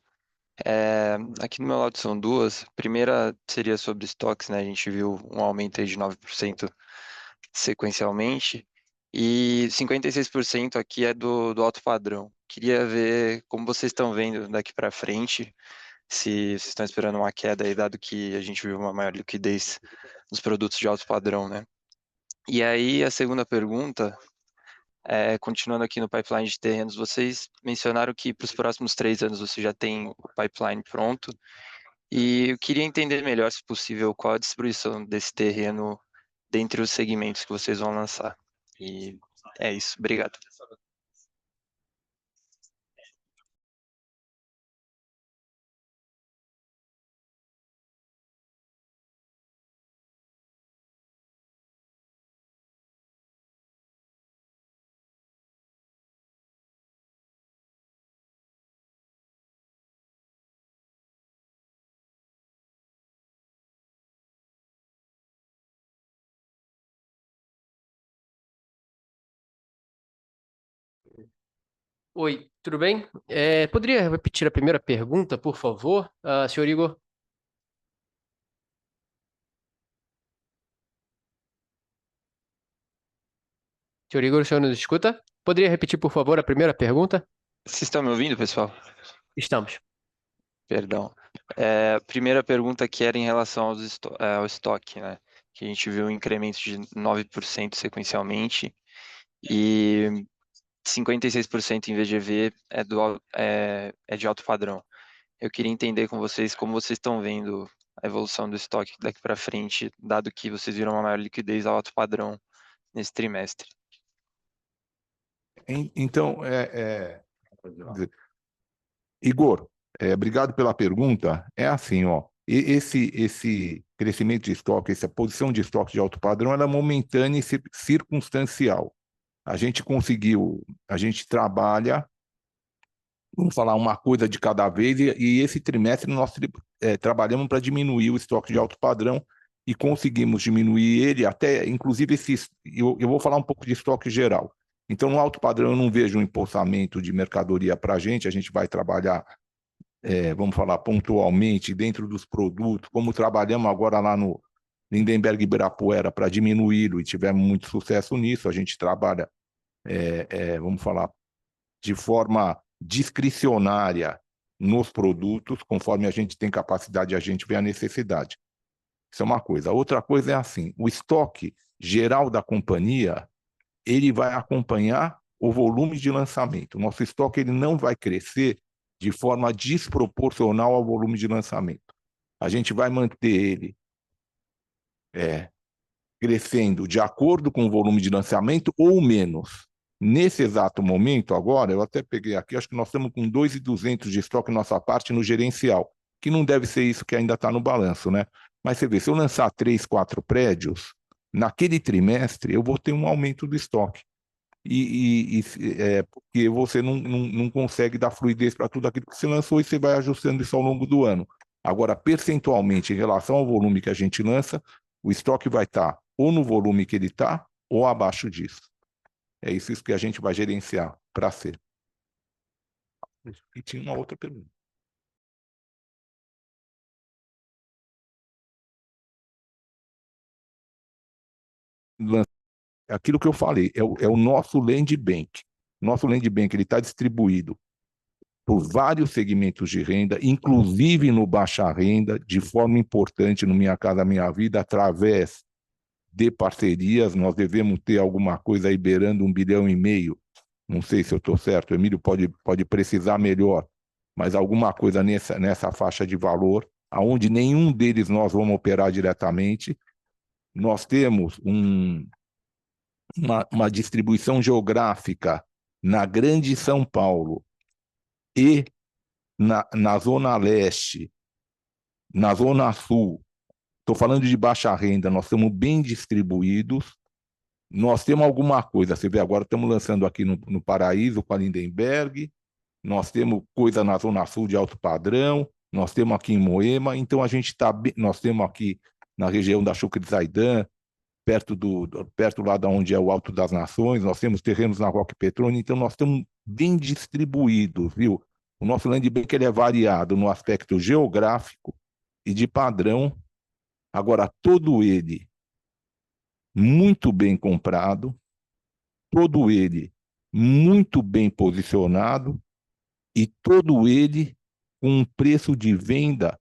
Aqui do meu lado são duas. A primeira seria sobre estoques, né? A gente viu um aumento aí de 9% sequencialmente, e 56% aqui é do alto padrão. Queria ver como vocês estão vendo daqui para frente, se vocês estão esperando uma queda aí, dado que a gente viu uma maior liquidez nos produtos de alto padrão, né? E aí, a segunda pergunta, continuando aqui no pipeline de terrenos, vocês mencionaram que para os próximos 3 anos você já tem o pipeline pronto, e eu queria entender melhor, se possível, qual a distribuição desse terreno dentre os segmentos que vocês vão lançar. E é isso. Obrigado. Oi, tudo bem? Poderia repetir a primeira pergunta, por favor, senhor Igor? Senhor Igor, o senhor nos escuta? Poderia repetir, por favor, a primeira pergunta? Vocês estão me ouvindo, pessoal? Estamos. Perdão. Primeira pergunta que era em relação ao estoque, né? Que a gente viu um incremento de 9% sequencialmente e 56% em VGV é de alto padrão. Eu queria entender com vocês como vocês estão vendo a evolução do estoque daqui para frente, dado que vocês viram uma maior liquidez ao alto padrão nesse trimestre. Então, Igor, obrigado pela pergunta. É assim, ó, esse crescimento de estoque, essa posição de estoque de alto padrão, ela é momentânea e circunstancial. A gente trabalha, vamos falar uma coisa de cada vez, e esse trimestre nós trabalhamos para diminuir o estoque de alto padrão e conseguimos diminuir ele até, inclusive, eu vou falar um pouco de estoque geral. Então, no alto padrão, eu não vejo um empossamento de mercadoria para a gente vai trabalhar, vamos falar, pontualmente dentro dos produtos, como trabalhamos agora lá no Lindenberg Ibirapuera para diminuí-lo e tivemos muito sucesso nisso. A gente trabalha, vamos falar, de forma discricionária nos produtos, conforme a gente tem capacidade, a gente vê a necessidade. Isso é uma coisa. Outra coisa é assim, o estoque geral da companhia, ele vai acompanhar o volume de lançamento. O nosso estoque ele não vai crescer de forma desproporcional ao volume de lançamento. A gente vai manter ele crescendo de acordo com o volume de lançamento ou menos. Nesse exato momento, agora, eu até peguei aqui, acho que nós estamos com 2.200 de estoque nossa parte no gerencial, que não deve ser isso que ainda está no balanço, né? Mas você vê, se eu lançar 3, 4 prédios, naquele trimestre eu vou ter um aumento do estoque. Porque você não consegue dar fluidez para tudo aquilo que você lançou e você vai ajustando isso ao longo do ano. Agora, percentualmente, em relação ao volume que a gente lança, o estoque vai estar ou no volume que ele está ou abaixo disso. É isso que a gente vai gerenciar para ser. E tinha uma outra pergunta. Aquilo que eu falei, é o nosso land bank. Nosso land bank está distribuído por vários segmentos de renda, inclusive no baixa renda, de forma importante no Minha Casa Minha Vida, através de parcerias. Nós devemos ter alguma coisa aí beirando 1,5 bilhão. Não sei se eu estou certo, o Emílio pode precisar melhor, mas alguma coisa nessa faixa de valor, aonde nenhum deles nós vamos operar diretamente. Nós temos uma distribuição geográfica na Grande São Paulo e na Zona Leste, na Zona Sul. Estou falando de baixa renda, nós estamos bem distribuídos. Nós temos alguma coisa, você vê, agora estamos lançando aqui no Paraíso com a Lindenberg, nós temos coisa na Zona Sul de alto padrão, nós temos aqui em Moema, então nós temos aqui na região da Chucre Zaidan, perto lá de onde é o Alto das Nações, nós temos terrenos na Roque Petrone, então nós estamos bem distribuídos, viu? O nosso land bank ele é variado no aspecto geográfico e de padrão. Agora, todo ele muito bem comprado, todo ele muito bem posicionado e todo ele com um preço de venda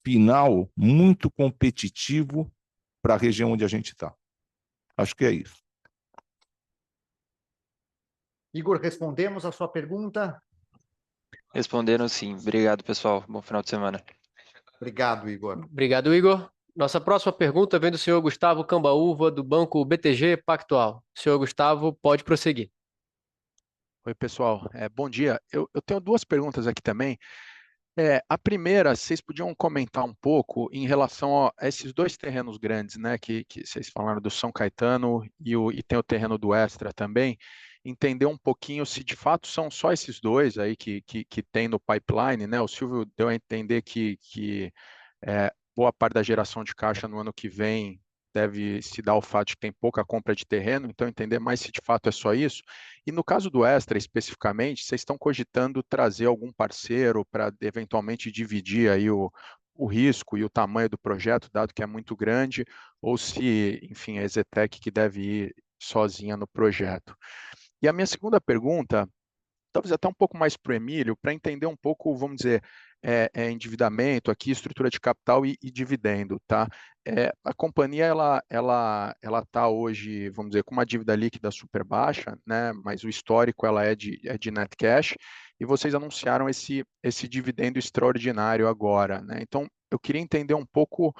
final muito competitivo para a região onde a gente está. Acho que é isso. Igor, respondemos a sua pergunta? Responderam sim. Obrigado, pessoal. Bom final de semana. Obrigado, Igor. Obrigado, Igor. Nossa próxima pergunta vem do senhor Gustavo Cambaúva, do Banco BTG Pactual. Senhor Gustavo, pode prosseguir. Oi, pessoal. Bom dia. Eu tenho duas perguntas aqui também. A primeira, vocês podiam comentar um pouco em relação a esses dois terrenos grandes, né, que vocês falaram do São Caetano e tem o terreno do Extra também, entender um pouquinho se de fato são só esses dois aí que tem no pipeline, né? O Silvio deu a entender que boa parte da geração de caixa no ano que vem deve se dar ao fato de que tem pouca compra de terreno, então entender mais se de fato é só isso. E no caso do Extra, especificamente, vocês estão cogitando trazer algum parceiro para eventualmente dividir aí o risco e o tamanho do projeto, dado que é muito grande, ou se, enfim, a EZTEC que deve ir sozinha no projeto. E a minha segunda pergunta, talvez até um pouco mais para o Emílio, para entender um pouco, vamos dizer, endividamento aqui, estrutura de capital e dividendo, tá? A companhia, ela está hoje, vamos dizer, com uma dívida líquida super baixa, né? Mas o histórico, ela é de net cash, e vocês anunciaram esse dividendo extraordinário agora, né? Então, eu queria entender um pouco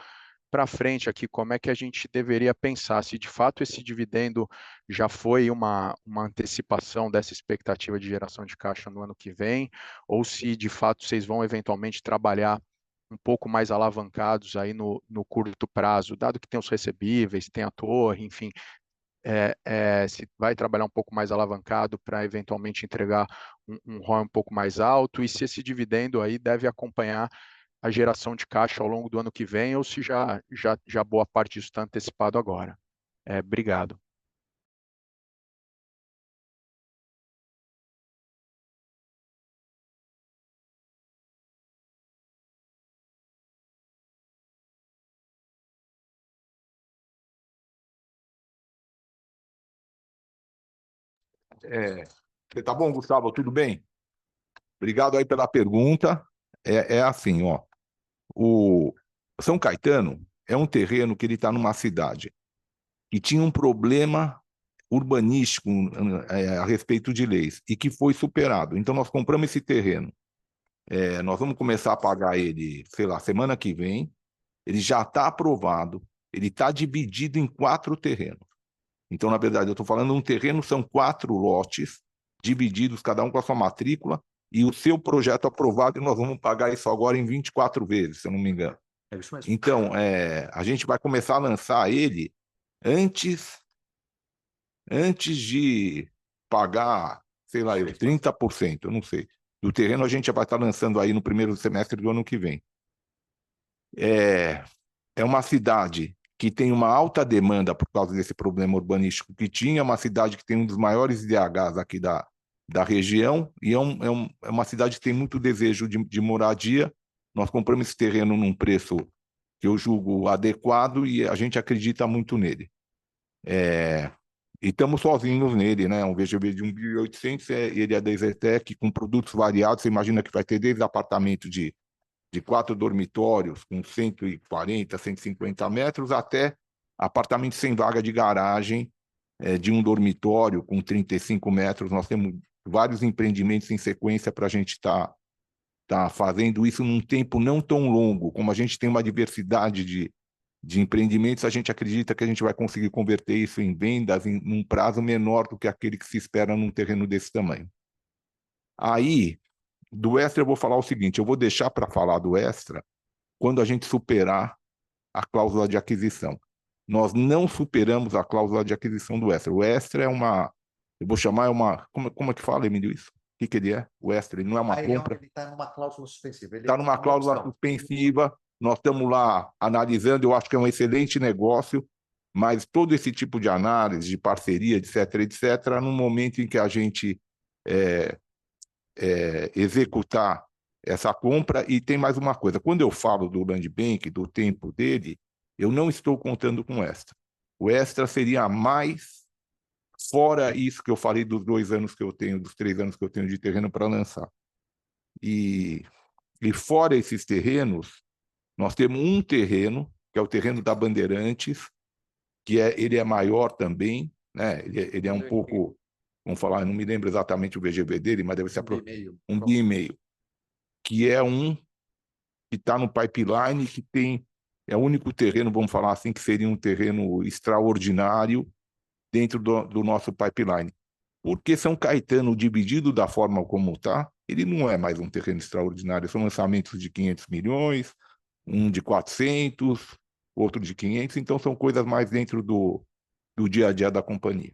para frente aqui, como é que a gente deveria pensar, se de fato esse dividendo já foi uma antecipação dessa expectativa de geração de caixa no ano que vem, ou se de fato vocês vão eventualmente trabalhar um pouco mais alavancados aí no curto prazo, dado que tem os recebíveis, tem a torre, enfim, se vai trabalhar um pouco mais alavancado para eventualmente entregar um ROI um pouco mais alto, e se esse dividendo aí deve acompanhar a geração de caixa ao longo do ano que vem, ou se já boa parte disso está antecipado agora. Obrigado. Você tá bom, Gustavo? Tudo bem? Obrigado aí pela pergunta. Assim, ó, o São Caetano é um terreno que ele está numa cidade que tinha um problema urbanístico a respeito de leis e que foi superado. Então, nós compramos esse terreno. Nós vamos começar a pagar ele, sei lá, semana que vem. Ele já está aprovado. Ele está dividido em 4 terrenos. Então, na verdade, eu estou falando um terreno, são 4 lotes, divididos, cada um com a sua matrícula, e o seu projeto aprovado, e nós vamos pagar isso agora em 24 vezes, se eu não me engano. É isso mesmo. Então, a gente vai começar a lançar ele antes de pagar, sei lá, 30%, eu não sei. Do terreno a gente já vai estar lançando aí no primeiro semestre do ano que vem. É uma cidade que tem uma alta demanda por causa desse problema urbanístico que tinha, uma cidade que tem um dos maiores IDHs aqui da região, e é uma cidade que tem muito desejo de moradia. Nós compramos esse terreno num preço que eu julgo adequado e a gente acredita muito nele. E estamos sozinhos nele, né? Um VGV de 1.800.000, ele é da EZTEC, com produtos variados. Você imagina que vai ter desde apartamento de 4 dormitórios com 140, 150 metros, até apartamento sem vaga de garagem, de um dormitório com 35 metros. Nós temos vários empreendimentos em sequência para a gente estar fazendo isso num tempo não tão longo. Como a gente tem uma diversidade de empreendimentos, a gente acredita que a gente vai conseguir converter isso em vendas num prazo menor do que aquele que se espera num terreno desse tamanho. Aí, do Extra, eu vou falar o seguinte: eu vou deixar para falar do Extra quando a gente superar a cláusula de aquisição. Nós não superamos a cláusula de aquisição do Extra. O Extra é uma, eu vou chamar como é que fala, Emílio, isso? O que ele é? O Extra, ele não é uma compra. Ele está numa cláusula suspensiva. Está numa cláusula suspensiva. Nós estamos lá analisando, eu acho que é um excelente negócio, mas todo esse tipo de análise, de parceria, etc., no momento em que a gente executar essa compra. E tem mais uma coisa: quando eu falo do Land Bank, do tempo dele, eu não estou contando com o Extra. O Extra seria mais, fora isso que eu falei dos 2 anos que eu tenho, dos 3 anos que eu tenho de terreno para lançar. E fora esses terrenos, nós temos um terreno, que é o terreno da Bandeirantes, que ele é maior também, né? Ele é um pouco, vamos falar, eu não me lembro exatamente o VGV dele, mas deve ser 1,5 bi, que é um que está no pipeline, que tem É o único terreno, vamos falar assim, que seria um terreno extraordinário dentro do nosso pipeline. Porque São Caetano, dividido da forma como está, ele não é mais um terreno extraordinário. São lançamentos de 500 milhões, um de 400, outro de 500, então são coisas mais dentro do dia a dia da companhia.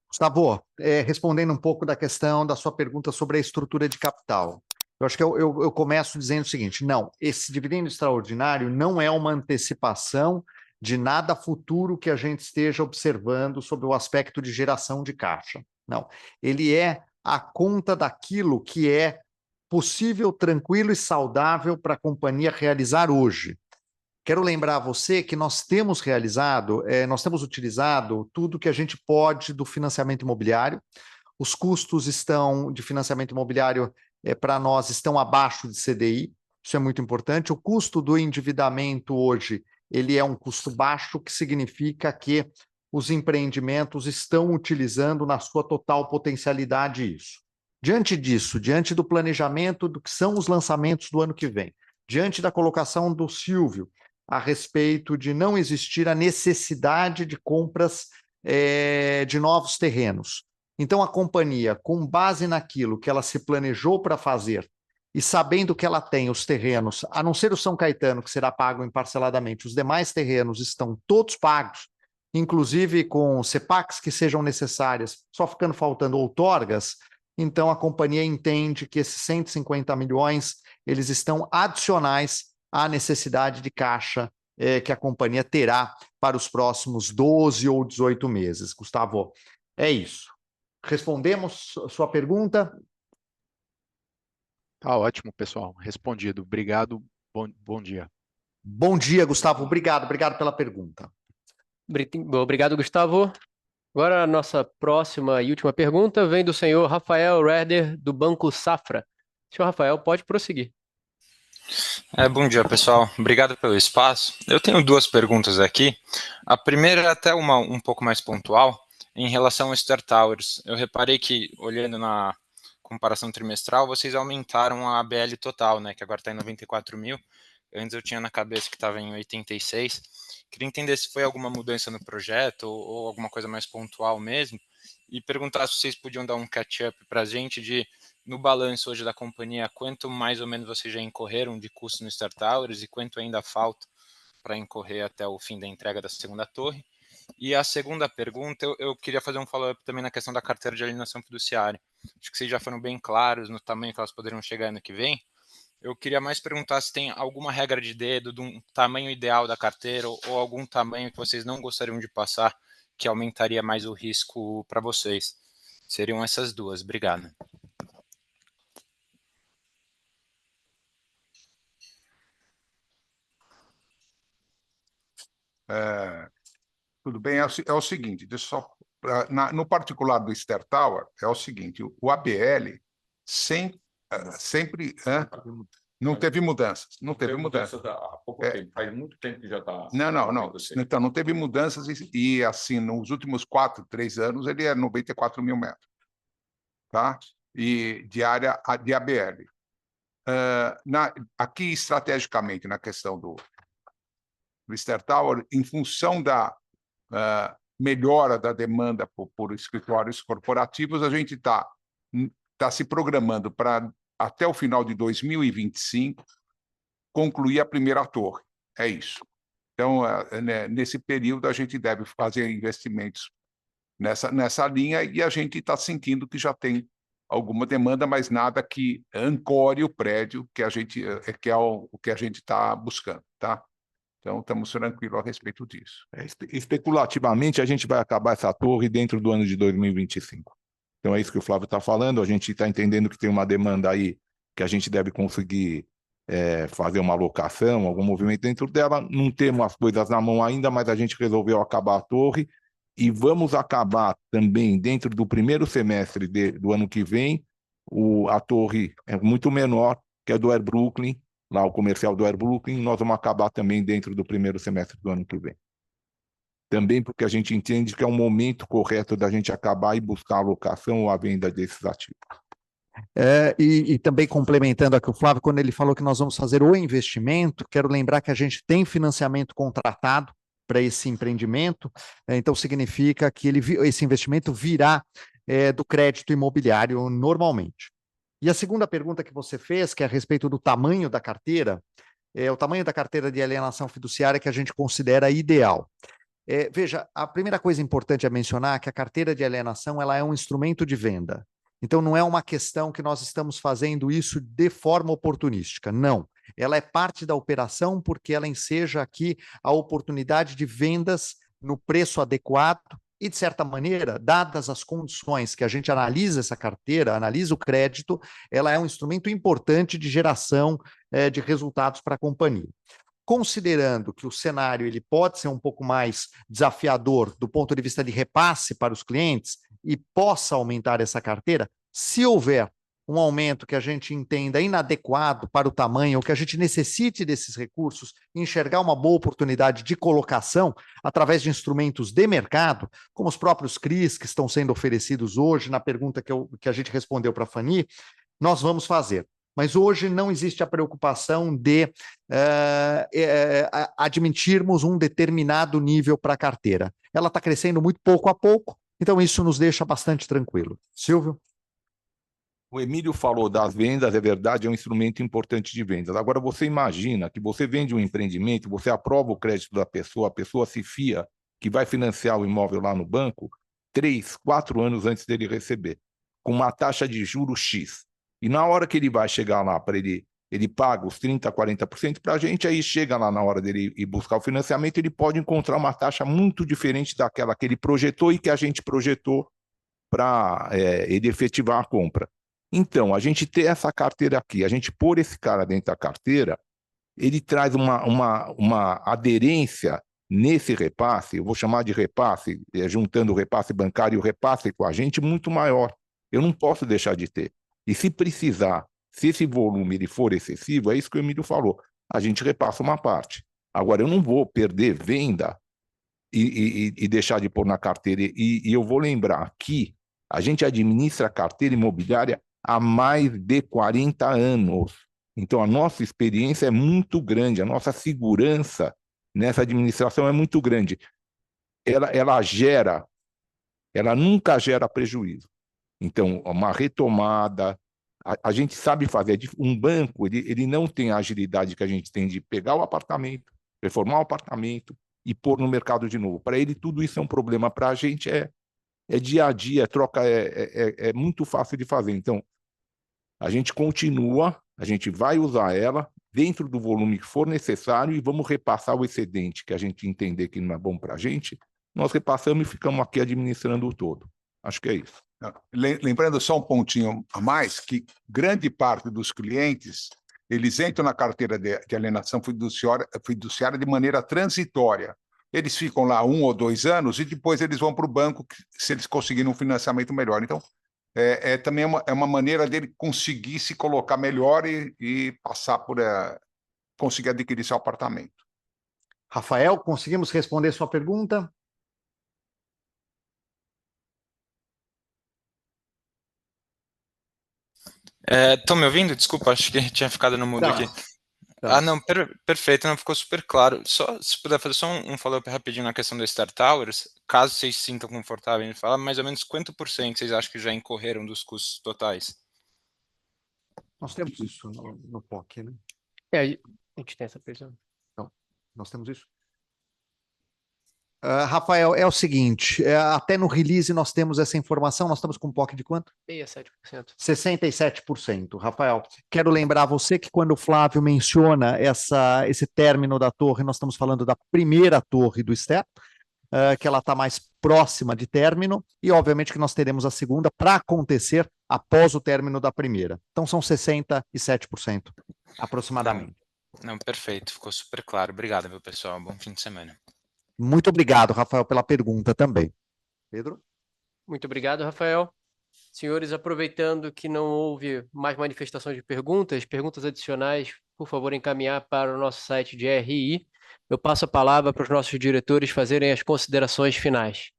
Gustavo, respondendo um pouco da questão da sua pergunta sobre a estrutura de capital. Eu acho que eu começo dizendo o seguinte: não, esse dividendo extraordinário não é uma antecipação de nada futuro que a gente esteja observando sobre o aspecto de geração de caixa. Não, ele é a conta daquilo que é possível, tranquilo e saudável para a companhia realizar hoje. Quero lembrar a você que nós temos utilizado tudo que a gente pode do financiamento imobiliário. Os custos de financiamento imobiliário para nós estão abaixo de CDI, isso é muito importante. O custo do endividamento hoje, ele é um custo baixo, que significa que os empreendimentos estão utilizando na sua total potencialidade isso. Diante disso, diante do planejamento do que são os lançamentos do ano que vem, diante da colocação do Silvio a respeito de não existir a necessidade de compras de novos terrenos. Então, a companhia, com base naquilo que ela se planejou para fazer e sabendo que ela tem os terrenos, a não ser o São Caetano, que será pago parceladamente, os demais terrenos estão todos pagos, inclusive com CEPACs que sejam necessárias, só ficando faltando outorgas. Então, a companhia entende que esses 150 milhões, eles estão adicionais à necessidade de caixa que a companhia terá para os próximos 12 ou 18 meses. Gustavo, é isso. Respondemos sua pergunta? Tá ótimo, pessoal. Respondido. Obrigado. Bom dia. Bom dia, Gustavo. Obrigado pela pergunta. Obrigado, Gustavo. Agora a nossa próxima e última pergunta vem do senhor Rafael Reder, do Banco Safra. Senhor Rafael, pode prosseguir. Bom dia, pessoal. Obrigado pelo espaço. Eu tenho duas perguntas aqui. A primeira é até uma um pouco mais pontual, em relação ao Star Towers. Eu reparei que, olhando na comparação trimestral, vocês aumentaram a ABL total, né, que agora está em 94 mil. Antes eu tinha na cabeça que estava em 86. Queria entender se foi alguma mudança no projeto ou alguma coisa mais pontual mesmo, e perguntar se vocês podiam dar um catch-up para a gente de, no balanço hoje da companhia, quanto mais ou menos vocês já incorreram de custo no Star Towers e quanto ainda falta para incorrer até o fim da entrega da segunda torre. E a segunda pergunta, eu queria fazer um follow-up também na questão da carteira de alienação fiduciária. Acho que vocês já foram bem claros no tamanho que elas poderiam chegar ano que vem. Eu queria mais perguntar se tem alguma regra de dedo de um tamanho ideal da carteira ou algum tamanho que vocês não gostariam de passar que aumentaria mais o risco para vocês. Seriam essas duas. Obrigado. Tudo bem, é o seguinte, no particular do Star Tower, é o seguinte, o ABL sempre não teve mudanças. Não teve mudanças. Há pouco tempo, faz muito tempo que já está. Não. Então, não teve mudanças e assim, nos últimos 3 anos, ele é 94 mil metros. Tá? E de área de ABL. Aqui, estrategicamente, na questão do Star Tower, em função da melhora da demanda por escritórios corporativos, a gente está se programando para, até o final de 2025, concluir a primeira torre. É isso. Então, nesse período, a gente deve fazer investimentos nessa linha e a gente está sentindo que já tem alguma demanda, mas nada que ancore o prédio que é o que a gente está buscando, tá? Então, estamos tranquilos a respeito disso. Especulativamente, a gente vai acabar essa torre dentro do ano de 2025. Então, é isso que o Flávio está falando. A gente está entendendo que tem uma demanda aí que a gente deve conseguir fazer uma alocação, algum movimento dentro dela. Não temos as coisas na mão ainda, mas a gente resolveu acabar a torre e vamos acabar também dentro do primeiro semestre do ano que vem. A torre é muito menor, que é do Air Brooklyn, lá o comercial do Air Brooklyn, nós vamos acabar também dentro do primeiro semestre do ano que vem. Também porque a gente entende que é um momento correto da gente acabar e buscar a alocação ou a venda desses ativos. E também complementando aqui o Flávio, quando ele falou que nós vamos fazer o investimento, quero lembrar que a gente tem financiamento contratado para esse empreendimento, então significa que esse investimento virá do crédito imobiliário normalmente. E a segunda pergunta que você fez, que é a respeito do tamanho da carteira, é o tamanho da carteira de alienação fiduciária que a gente considera ideal. Veja, a primeira coisa importante a mencionar é que a carteira de alienação ela é um instrumento de venda. Então, não é uma questão que nós estamos fazendo isso de forma oportunística, não. Ela é parte da operação porque ela enseja aqui a oportunidade de vendas no preço adequado e, de certa maneira, dadas as condições que a gente analisa essa carteira, analisa o crédito, ela é um instrumento importante de geração de resultados para a companhia. Considerando que o cenário ele pode ser um pouco mais desafiador do ponto de vista de repasse para os clientes e possa aumentar essa carteira, se houver um aumento que a gente entenda inadequado para o tamanho ou que a gente necessite desses recursos, enxergar uma boa oportunidade de colocação através de instrumentos de mercado, como os próprios CRIs que estão sendo oferecidos hoje, na pergunta que a gente respondeu para a Fanny, nós vamos fazer. Mas hoje não existe a preocupação de admitirmos um determinado nível para a carteira. Ela está crescendo muito pouco a pouco, então isso nos deixa bastante tranquilo. Silvio? O Emílio falou das vendas, é verdade, é um instrumento importante de vendas. Agora, você imagina que você vende um empreendimento, você aprova o crédito da pessoa, a pessoa se fia que vai financiar o imóvel lá no banco 3, 4 anos antes dele receber, com uma taxa de juros X. E na hora que ele vai chegar lá, para ele paga os 30%, 40% para a gente, aí chega lá na hora dele ir buscar o financiamento, ele pode encontrar uma taxa muito diferente daquela que ele projetou e que a gente projetou para ele efetivar a compra. Então, a gente ter essa carteira aqui, a gente pôr esse cara dentro da carteira, ele traz uma aderência nesse repasse, eu vou chamar de repasse, juntando o repasse bancário e o repasse com a gente, muito maior. Eu não posso deixar de ter. E se precisar, se esse volume ele for excessivo, é isso que o Emílio falou, a gente repassa uma parte. Agora, eu não vou perder venda e deixar de pôr na carteira. E eu vou lembrar que a gente administra a carteira imobiliária há mais de 40 anos. Então, a nossa experiência é muito grande, a nossa segurança nessa administração é muito grande. Ela nunca gera prejuízo. Então, uma retomada, a gente sabe fazer. Um banco, ele não tem a agilidade que a gente tem de pegar o apartamento, reformar o apartamento e pôr no mercado de novo. Para ele, tudo isso é um problema. Para a gente, é dia a dia, é muito fácil de fazer. Então, a gente continua, a gente vai usar ela dentro do volume que for necessário e vamos repassar o excedente que a gente entender que não é bom para a gente, nós repassamos e ficamos aqui administrando o todo. Acho que é isso. Lembrando só um pontinho a mais, que grande parte dos clientes, eles entram na carteira de alienação fiduciária de maneira transitória. Eles ficam lá 1 ou 2 anos e depois eles vão para o banco se eles conseguirem um financiamento melhor. Então, também é uma maneira dele conseguir se colocar melhor e passar por conseguir adquirir seu apartamento. Rafael, conseguimos responder sua pergunta? Estão me ouvindo? Desculpa, acho que tinha ficado no mudo aqui. Ah, não, perfeito, não ficou super claro. Só se puder fazer só um follow-up rapidinho na questão do Star Towers, caso vocês se sintam confortáveis em falar, mais ou menos quanto por cento vocês acham que já incorreram dos custos totais? Nós temos isso no POC, né? A gente tem essa previsão. Não, nós temos isso. Rafael, é o seguinte, até no release nós temos essa informação, nós estamos com um POC de quanto? 67%. 67%. Rafael, quero lembrar você que quando o Flávio menciona esse término da torre, nós estamos falando da primeira torre do STEP, que ela está mais próxima de término, e obviamente que nós teremos a segunda para acontecer após o término da primeira. Então são 67% aproximadamente. Não, perfeito, ficou super claro. Obrigado, meu pessoal. Bom fim de semana. Muito obrigado, Rafael, pela pergunta também. Pedro? Muito obrigado, Rafael. Senhores, aproveitando que não houve mais manifestações de perguntas adicionais, por favor, encaminhar para o nosso site de RI. Eu passo a palavra para os nossos diretores fazerem as considerações finais.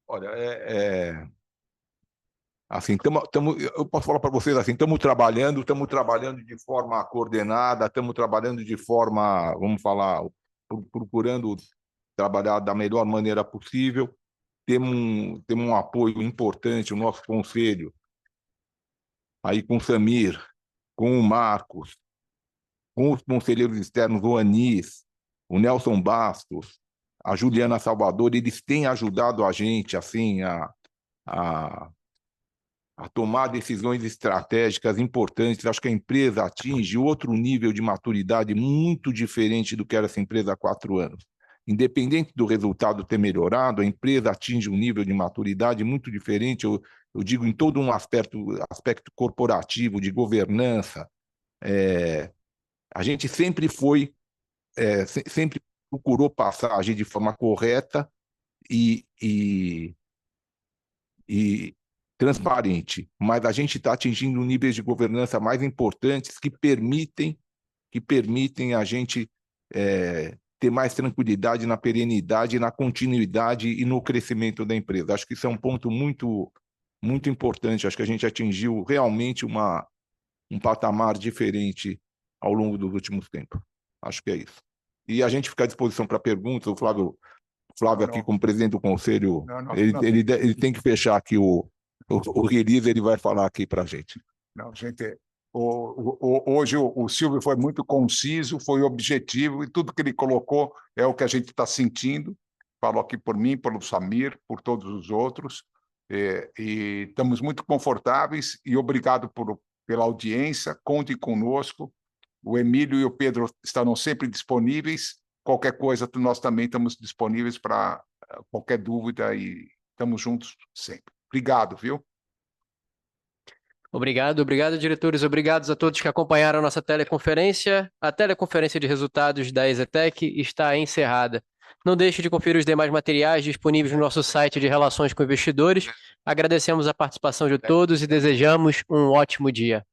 Olha, assim, eu posso falar para vocês assim, estamos trabalhando de forma coordenada, estamos trabalhando de forma, vamos falar, procurando trabalhar da melhor maneira possível. Temos um apoio importante, o nosso conselho, aí com o Samir, com o Marcos, com os conselheiros externos, o Anis, o Nelson Bastos, a Juliana Salvador, eles têm ajudado a gente assim, a tomar decisões estratégicas importantes. Acho que a empresa atinge outro nível de maturidade muito diferente do que era essa empresa há 4 anos. Independente do resultado ter melhorado, a empresa atinge um nível de maturidade muito diferente, eu digo em todo um aspecto corporativo, de governança. A gente sempre sempre procurou passar, agir de forma correta e transparente, mas a gente está atingindo níveis de governança mais importantes que permitem a gente ter mais tranquilidade na perenidade, na continuidade e no crescimento da empresa. Acho que isso é um ponto muito, muito importante. Acho que a gente atingiu realmente um patamar diferente ao longo dos últimos tempos. Acho que é isso. E a gente fica à disposição para perguntas. O Flávio aqui, como presidente do conselho, ele tem que fechar aqui o release, ele vai falar aqui para a gente. Não, gente, hoje o Silvio foi muito conciso, foi objetivo, e tudo que ele colocou é o que a gente está sentindo. Falou aqui por mim, pelo Samir, por todos os outros, e estamos muito confortáveis, e obrigado pela audiência, contem conosco. O Emílio e o Pedro estarão sempre disponíveis. Qualquer coisa, nós também estamos disponíveis para qualquer dúvida e estamos juntos sempre. Obrigado, viu? Obrigado, diretores. Obrigados a todos que acompanharam a nossa teleconferência. A teleconferência de resultados da EZTEC está encerrada. Não deixe de conferir os demais materiais disponíveis no nosso site de Relações com Investidores. Agradecemos a participação de todos e desejamos um ótimo dia.